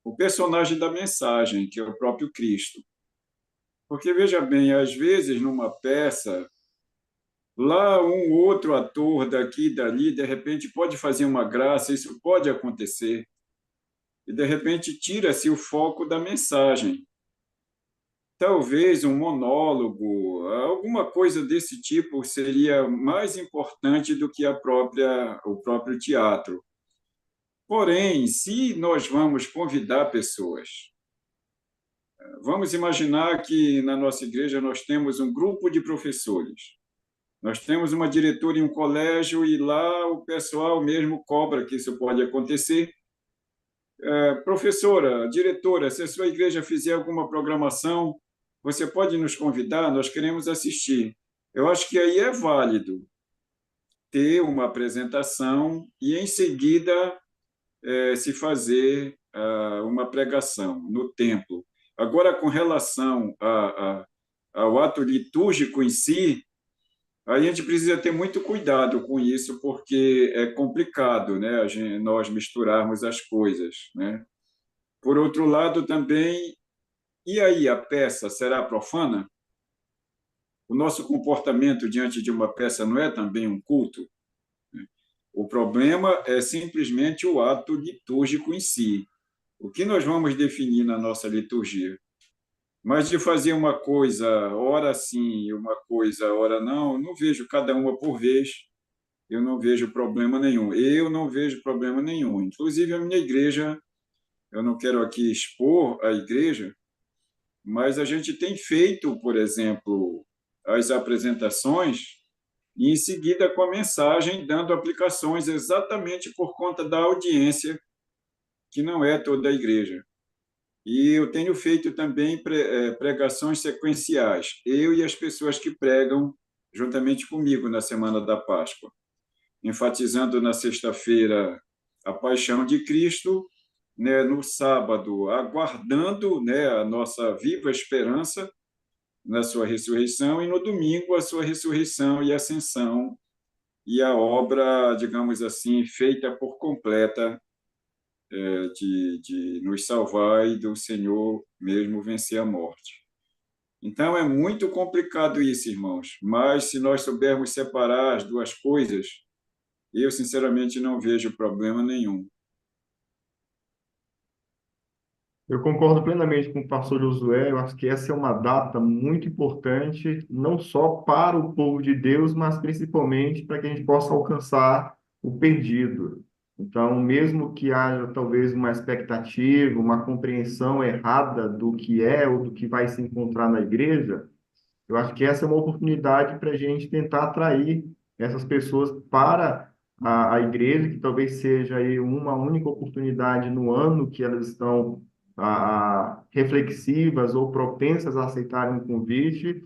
S2: o personagem da mensagem, que é o próprio Cristo. Porque, veja bem, às vezes, numa peça, lá um outro ator daqui e dali, de repente, pode fazer uma graça, isso pode acontecer, e, de repente, tira-se o foco da mensagem. Talvez um monólogo, alguma coisa desse tipo seria mais importante do que o próprio teatro. Porém, se nós vamos convidar pessoas, vamos imaginar que na nossa igreja nós temos um grupo de professores. Nós temos uma diretora em um colégio e lá o pessoal mesmo cobra que isso pode acontecer. Professora, diretora, se a sua igreja fizer alguma programação, você pode nos convidar, nós queremos assistir. Eu acho que aí é válido ter uma apresentação e, em seguida, se fazer uma pregação no templo. Agora, com relação ao ato litúrgico em si, a gente precisa ter muito cuidado com isso, porque é complicado, né, nós misturarmos as coisas, né? Por outro lado, também, e aí, a peça será profana? O nosso comportamento diante de uma peça não é também um culto? O problema é simplesmente o ato litúrgico em si. O que nós vamos definir na nossa liturgia? Mas de fazer uma coisa, ora sim, uma coisa, ora não, não vejo cada uma por vez, eu não vejo problema nenhum. Eu não vejo problema nenhum. Inclusive, a minha igreja, eu não quero aqui expor a igreja, mas a gente tem feito, por exemplo, as apresentações e, em seguida, com a mensagem, dando aplicações exatamente por conta da audiência, que não é toda a igreja. E eu tenho feito também pregações sequenciais, eu e as pessoas que pregam juntamente comigo na Semana da Páscoa, enfatizando na sexta-feira a paixão de Cristo, né, no sábado, aguardando, né, a nossa viva esperança na sua ressurreição, e no domingo, a sua ressurreição e ascensão, e a obra, digamos assim, feita por completa de nos salvar e do Senhor mesmo vencer a morte. Então, é muito complicado isso, irmãos, mas se nós soubermos separar as duas coisas, eu, sinceramente, não vejo problema nenhum.
S4: Eu concordo plenamente com o pastor Josué. Eu acho que essa é uma data muito importante, não só para o povo de Deus, mas principalmente para que a gente possa alcançar o perdido. Então, mesmo que haja talvez uma expectativa, uma compreensão errada do que é ou do que vai se encontrar na igreja, eu acho que essa é uma oportunidade para a gente tentar atrair essas pessoas para a igreja, que talvez seja aí uma única oportunidade no ano que elas estão reflexivas ou propensas a aceitarem um convite.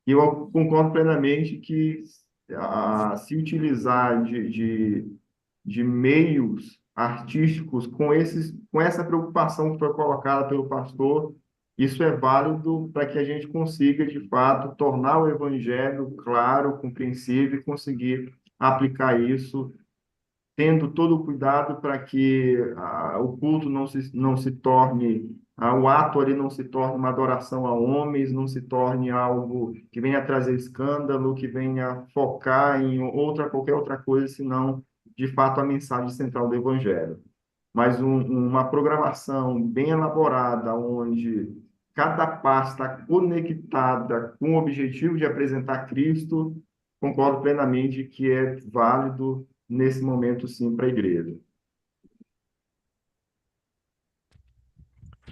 S4: E eu concordo plenamente que se utilizar de meios artísticos com essa preocupação que foi colocada pelo pastor, isso é válido para que a gente consiga, de fato, tornar o evangelho claro, compreensível e conseguir aplicar isso, tendo todo o cuidado para que o culto não se torne, o ato ali não se torne uma adoração a homens, não se torne algo que venha trazer escândalo, que venha focar em qualquer outra coisa, senão, de fato, a mensagem central do Evangelho. Mas uma programação bem elaborada, onde cada parte está conectada com o objetivo de apresentar Cristo, concordo plenamente que é válido nesse momento, sim, para a igreja.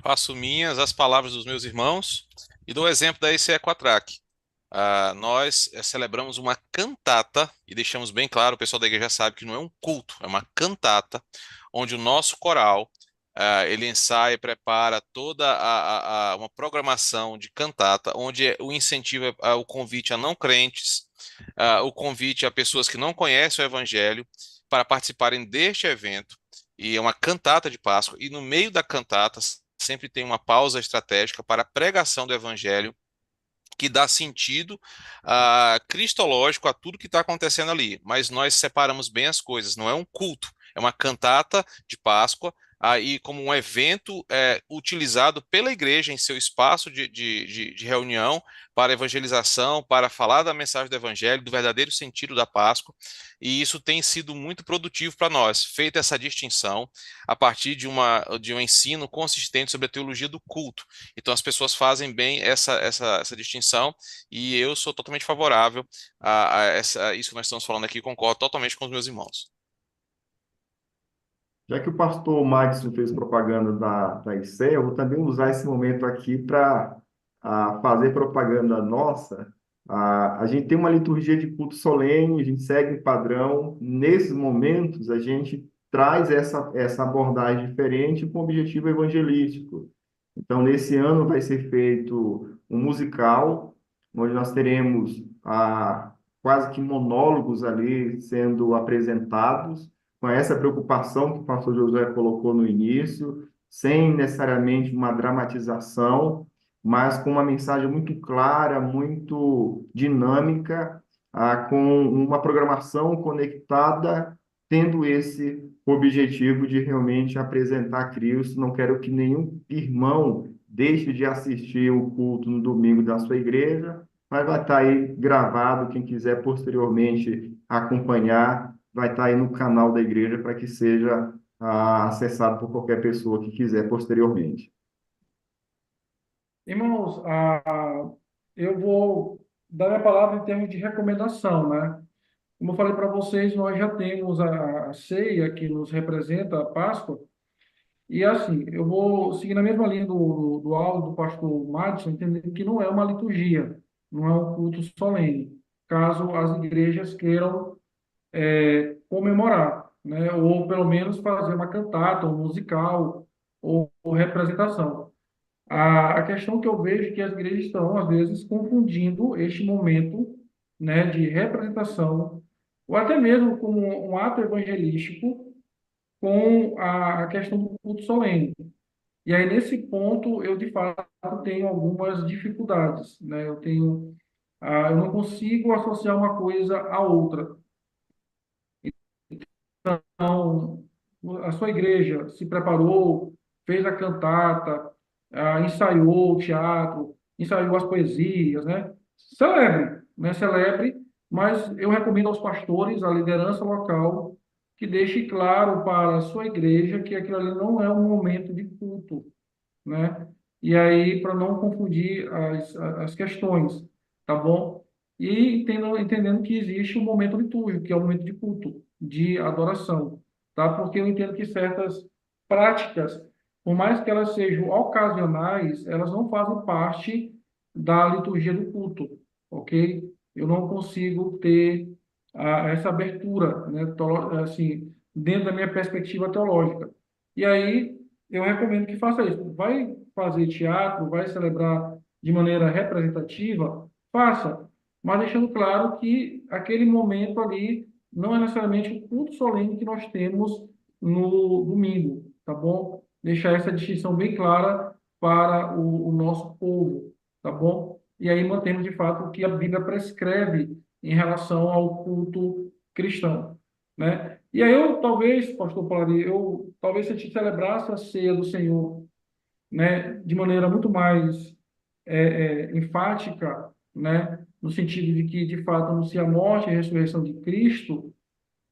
S1: Faço minhas as palavras dos meus irmãos e dou o exemplo da ECE Quatrac. Nós celebramos uma cantata e deixamos bem claro, o pessoal da igreja sabe que não é um culto, é uma cantata, onde o nosso coral ele ensaia e prepara toda uma programação de cantata, onde o incentivo é o convite a não crentes, o convite a pessoas que não conhecem o evangelho para participarem deste evento. E é uma cantata de Páscoa, e no meio da cantata sempre tem uma pausa estratégica para a pregação do evangelho que dá sentido cristológico a tudo que está acontecendo ali. Mas nós separamos bem as coisas, não é um culto, é uma cantata de Páscoa, aí como um evento utilizado pela igreja em seu espaço de reunião para evangelização, para falar da mensagem do evangelho, do verdadeiro sentido da Páscoa, e isso tem sido muito produtivo para nós, feita essa distinção a partir de um ensino consistente sobre a teologia do culto. Então as pessoas fazem bem essa distinção e eu sou totalmente favorável a isso que nós estamos falando aqui, concordo totalmente com os meus irmãos.
S4: Já que o pastor Madison fez propaganda da ICE, eu vou também usar esse momento aqui para fazer propaganda nossa. A gente tem uma liturgia de culto solene, a gente segue um padrão. Nesses momentos, a gente traz essa abordagem diferente com objetivo evangelístico. Então, nesse ano vai ser feito um musical, onde nós teremos quase que monólogos ali sendo apresentados, com essa preocupação que o pastor Josué colocou no início, sem necessariamente uma dramatização, mas com uma mensagem muito clara, muito dinâmica, com uma programação conectada, tendo esse objetivo de realmente apresentar Cristo. Não quero que nenhum irmão deixe de assistir o culto no domingo da sua igreja, mas vai estar aí gravado, quem quiser posteriormente acompanhar, vai estar aí no canal da igreja para que seja acessado por qualquer pessoa que quiser posteriormente.
S5: Irmãos, eu vou dar minha palavra em termos de recomendação, né? Como eu falei para vocês, nós já temos a ceia que nos representa a Páscoa, e assim, eu vou seguir na mesma linha do áudio do pastor Madison, entendendo que não é uma liturgia, não é um culto solene, caso as igrejas queiram comemorar, né? Ou pelo menos fazer uma cantata, um musical ou representação. A questão que eu vejo é que as igrejas estão, às vezes, confundindo este momento, né, de representação, ou até mesmo como um ato evangelístico, com a questão do culto solene. E aí, nesse ponto, eu, de fato, tenho algumas dificuldades, né? Eu não consigo associar uma coisa à outra. Então, a sua igreja se preparou, fez a cantata, ensaiou o teatro, ensaiou as poesias, né? Celebre, né? Celebre, mas eu recomendo aos pastores, à liderança local, que deixe claro para a sua igreja que aquilo ali não é um momento de culto, né? E aí, para não confundir as questões, tá bom? E entendendo que existe um momento litúrgico, que é o momento de culto, de adoração, tá? Porque eu entendo que certas práticas, por mais que elas sejam ocasionais, elas não fazem parte da liturgia do culto, ok? Eu não consigo ter essa abertura, né, assim, dentro da minha perspectiva teológica. E aí, eu recomendo que faça isso. Vai fazer teatro, vai celebrar de maneira representativa, faça, mas deixando claro que aquele momento ali não é necessariamente o culto solene que nós temos no domingo, tá bom? Deixar essa distinção bem clara para o nosso povo, tá bom? E aí mantemos de fato o que a Bíblia prescreve em relação ao culto cristão, né? E aí eu talvez, pastor Polari, talvez se a gente celebrasse a ceia do Senhor, né, de maneira muito mais enfática, né, no sentido de que de fato anuncia a morte e a ressurreição de Cristo,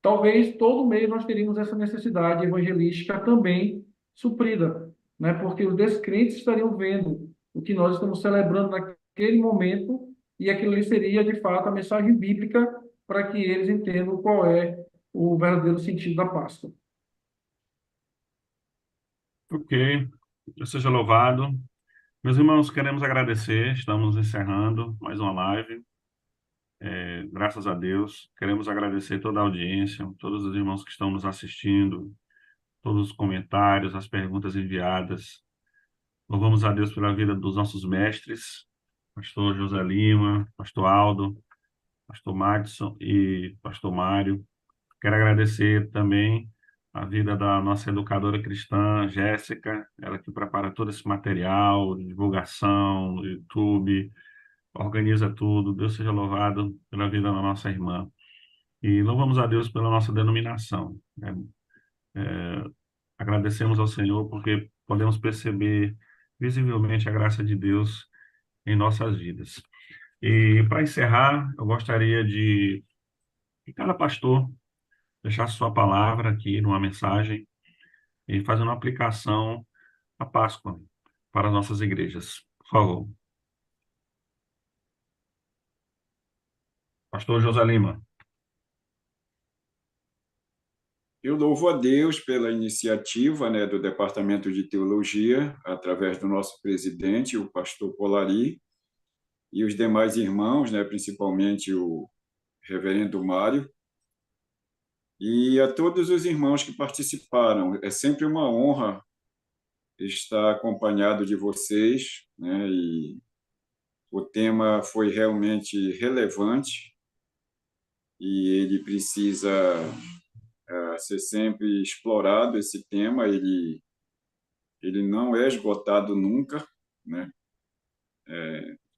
S5: talvez todo mês nós teríamos essa necessidade evangelística também suprida, né, porque os descrentes estariam vendo o que nós estamos celebrando naquele momento e aquilo ali seria de fato a mensagem bíblica para que eles entendam qual é o verdadeiro sentido da Páscoa.
S3: Ok, Deus seja louvado. Meus irmãos, queremos agradecer, estamos encerrando mais uma live. Graças a Deus, queremos agradecer toda a audiência, todos os irmãos que estão nos assistindo, todos os comentários, as perguntas enviadas. Louvamos a Deus pela vida dos nossos mestres, pastor José Lima, pastor Aldo, pastor Madison e pastor Mário. Quero agradecer também a vida da nossa educadora cristã, Jéssica, ela que prepara todo esse material, divulgação no YouTube, organiza tudo. Deus seja louvado pela vida da nossa irmã. E louvamos a Deus pela nossa denominação, né? Agradecemos ao Senhor porque podemos perceber visivelmente a graça de Deus em nossas vidas. E para encerrar, eu gostaria de que cada pastor deixasse sua palavra aqui numa mensagem e fazer uma aplicação à Páscoa para as nossas igrejas. Por favor. Pastor José Lima.
S2: Eu louvo a Deus pela iniciativa, né, do Departamento de Teologia, através do nosso presidente, o pastor Polari, e os demais irmãos, né, principalmente o reverendo Mário, e a todos os irmãos que participaram. É sempre uma honra estar acompanhado de vocês, né, e o tema foi realmente relevante e ele precisa ser sempre explorado, esse tema, ele não é esgotado nunca, né?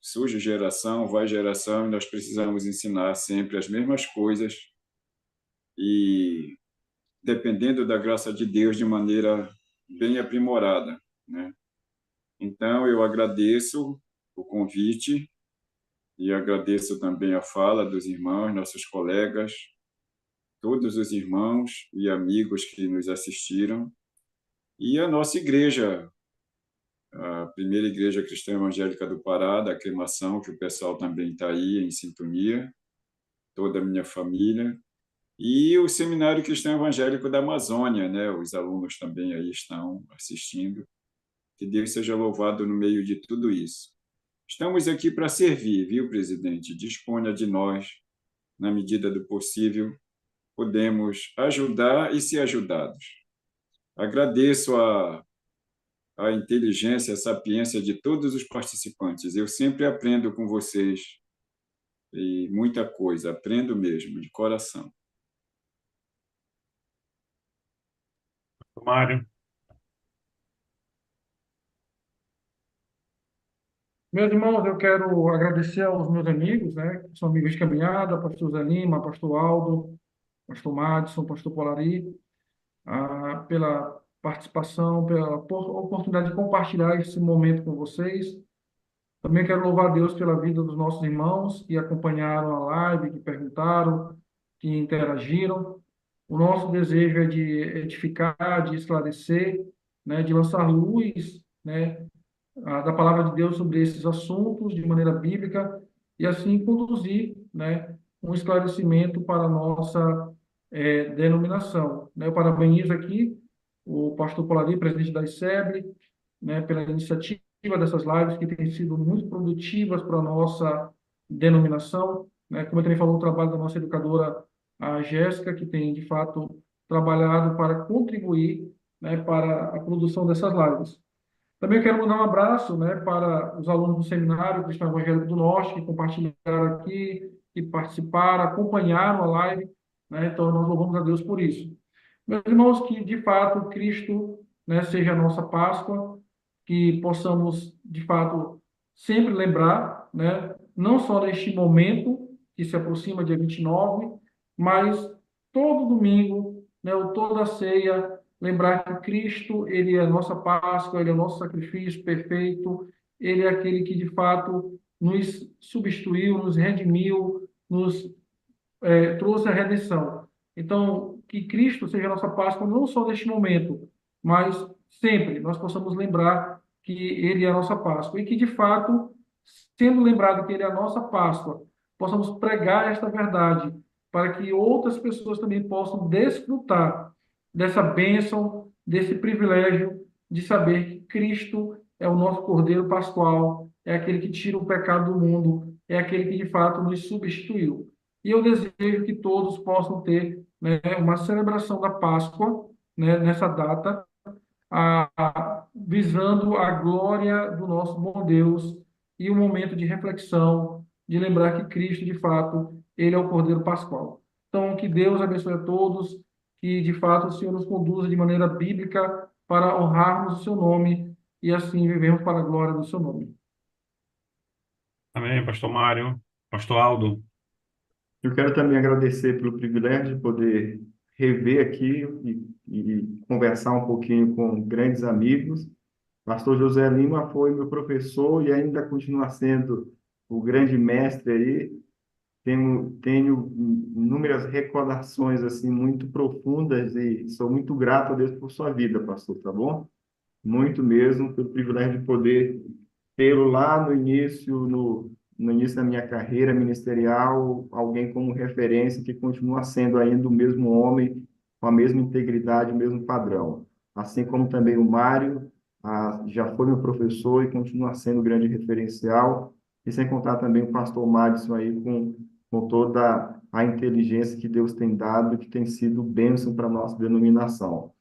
S2: Surge geração, vai geração, e nós precisamos ensinar sempre as mesmas coisas e, dependendo da graça de Deus, de maneira bem aprimorada, né? Então, eu agradeço o convite e agradeço também a fala dos irmãos, nossos colegas, todos os irmãos e amigos que nos assistiram, e a nossa igreja, a primeira igreja cristã evangélica do Pará, da Aclimação, que o pessoal também está aí em sintonia, toda a minha família, e o Seminário Cristão Evangélico da Amazônia, né? Os alunos também aí estão assistindo. Que Deus seja louvado no meio de tudo isso. Estamos aqui para servir, viu, presidente? Disponha de nós, na medida do possível, podemos ajudar e ser ajudados. Agradeço a inteligência, a sapiência de todos os participantes. Eu sempre aprendo com vocês e muita coisa, aprendo mesmo, de coração.
S3: Mário.
S5: Meus irmãos, eu quero agradecer aos meus amigos, né, que são amigos de caminhada, pastor Zé Lima, pastor Aldo, pastor Madison, pastor Polari, pela participação, pela oportunidade de compartilhar esse momento com vocês. Também quero louvar a Deus pela vida dos nossos irmãos que acompanharam a live, que perguntaram, que interagiram. O nosso desejo é de edificar, de esclarecer, né, de lançar luz né, da palavra de Deus sobre esses assuntos de maneira bíblica e assim conduzir, né, um esclarecimento para a nossa denominação, né? Eu parabenizo aqui o pastor Polari, presidente da ICEB, né, pela iniciativa dessas lives que têm sido muito produtivas para a nossa denominação, né? Como eu também falou, o trabalho da nossa educadora, a Jéssica, que tem, de fato, trabalhado para contribuir, né, para a produção dessas lives. Também quero mandar um abraço, né, para os alunos do Seminário Cristão Evangélico do Norte, que compartilharam aqui, que participaram, acompanharam a live, né? Então, nós louvamos a Deus por isso. Meus irmãos, que de fato Cristo, né, seja a nossa Páscoa, que possamos de fato sempre lembrar, né, não só neste momento que se aproxima dia 29, mas todo domingo, né, ou toda ceia, lembrar que Cristo, ele é a nossa Páscoa, ele é o nosso sacrifício perfeito, ele é aquele que de fato nos substituiu, nos redimiu, nos trouxe a redenção. Então, que Cristo seja a nossa Páscoa, não só neste momento, mas sempre nós possamos lembrar que Ele é a nossa Páscoa. E que, de fato, sendo lembrado que Ele é a nossa Páscoa, possamos pregar esta verdade para que outras pessoas também possam desfrutar dessa bênção, desse privilégio de saber que Cristo é o nosso Cordeiro Pascual, é aquele que tira o pecado do mundo, é aquele que, de fato, nos substituiu. E eu desejo que todos possam ter, né, uma celebração da Páscoa, né, nessa data, visando a glória do nosso bom Deus e um momento de reflexão, de lembrar que Cristo, de fato, ele é o Cordeiro Pascual. Então, que Deus abençoe a todos, que, de fato, o Senhor nos conduza de maneira bíblica para honrarmos o seu nome e assim vivermos para a glória do seu nome.
S3: Amém, pastor Mário. Pastor Aldo.
S4: Eu quero também agradecer pelo privilégio de poder rever aqui e conversar um pouquinho com grandes amigos. Pastor José Lima foi meu professor e ainda continua sendo o grande mestre aí. Tenho inúmeras recordações assim muito profundas e sou muito grato a Deus por sua vida, pastor, tá bom? Muito mesmo, pelo privilégio de poder tê-lo lá no início da minha carreira ministerial, alguém como referência que continua sendo ainda o mesmo homem, com a mesma integridade, o mesmo padrão. Assim como também o Mário, já foi meu professor e continua sendo grande referencial, e sem contar também o pastor Madison aí com toda a inteligência que Deus tem dado, que tem sido bênção para a nossa denominação.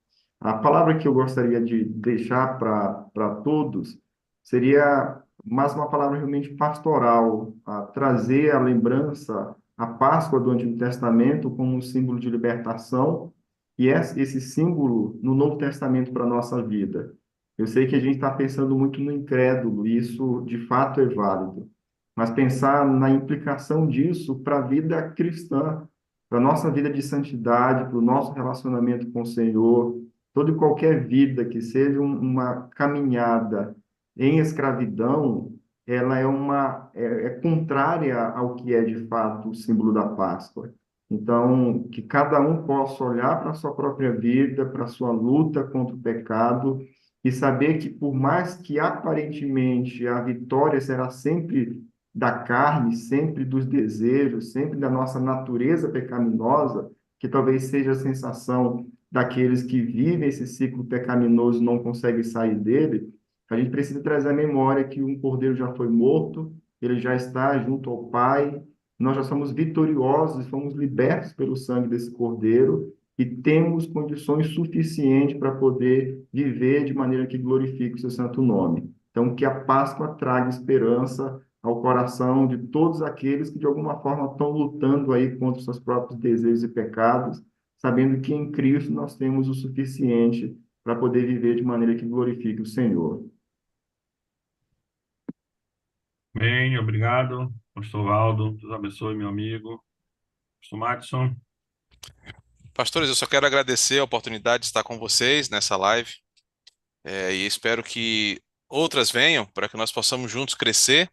S4: A palavra que eu gostaria de deixar para todos seria mais uma palavra realmente pastoral, a trazer a lembrança, a Páscoa do Antigo Testamento como um símbolo de libertação e esse símbolo no Novo Testamento para a nossa vida. Eu sei que a gente está pensando muito no incrédulo, e isso de fato é válido, mas pensar na implicação disso para a vida cristã, para a nossa vida de santidade, para o nosso relacionamento com o Senhor, toda e qualquer vida que seja uma caminhada em escravidão, ela é contrária ao que é de fato o símbolo da Páscoa. Então, que cada um possa olhar para a sua própria vida, para a sua luta contra o pecado e saber que por mais que aparentemente a vitória será sempre da carne, sempre dos desejos, sempre da nossa natureza pecaminosa, que talvez seja a sensação daqueles que vivem esse ciclo pecaminoso e não conseguem sair dele, a gente precisa trazer à memória que um cordeiro já foi morto, ele já está junto ao Pai, nós já somos vitoriosos, fomos libertos pelo sangue desse cordeiro e temos condições suficientes para poder viver de maneira que glorifique o seu santo nome. Então, que a Páscoa traga esperança ao coração de todos aqueles que de alguma forma estão lutando aí contra os seus próprios desejos e pecados, sabendo que em Cristo nós temos o suficiente para poder viver de maneira que glorifique o Senhor.
S3: Bem, obrigado, pastor Aldo. Deus abençoe, meu amigo. Pastor Madison.
S1: Pastores, eu só quero agradecer a oportunidade de estar com vocês nessa live, e espero que outras venham para que nós possamos juntos crescer,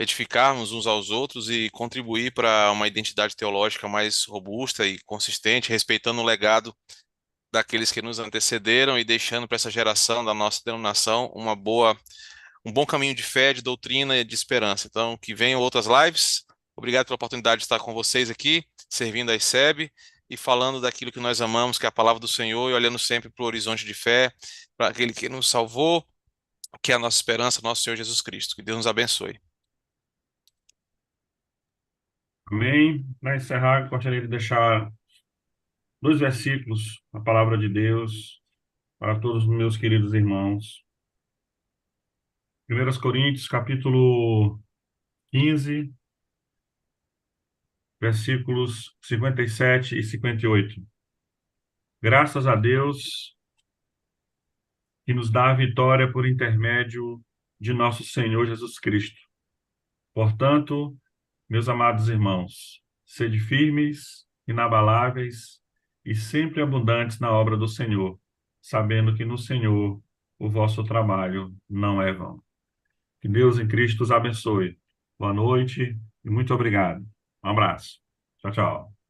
S1: edificarmos uns aos outros e contribuir para uma identidade teológica mais robusta e consistente, respeitando o legado daqueles que nos antecederam e deixando para essa geração da nossa denominação um bom caminho de fé, de doutrina e de esperança. Então, que venham outras lives. Obrigado pela oportunidade de estar com vocês aqui, servindo a ICEB e falando daquilo que nós amamos, que é a palavra do Senhor, e olhando sempre para o horizonte de fé, para aquele que nos salvou, que é a nossa esperança, nosso Senhor Jesus Cristo. Que Deus nos abençoe.
S3: Amém. Para encerrar, gostaria de deixar dois versículos da palavra de Deus para todos os meus queridos irmãos. 1 Coríntios, capítulo 15, versículos 57 e 58. Graças a Deus que nos dá a vitória por intermédio de nosso Senhor Jesus Cristo. Portanto, meus amados irmãos, sede firmes, inabaláveis e sempre abundantes na obra do Senhor, sabendo que no Senhor o vosso trabalho não é vão. Que Deus em Cristo os abençoe. Boa noite e muito obrigado. Um abraço. Tchau, tchau.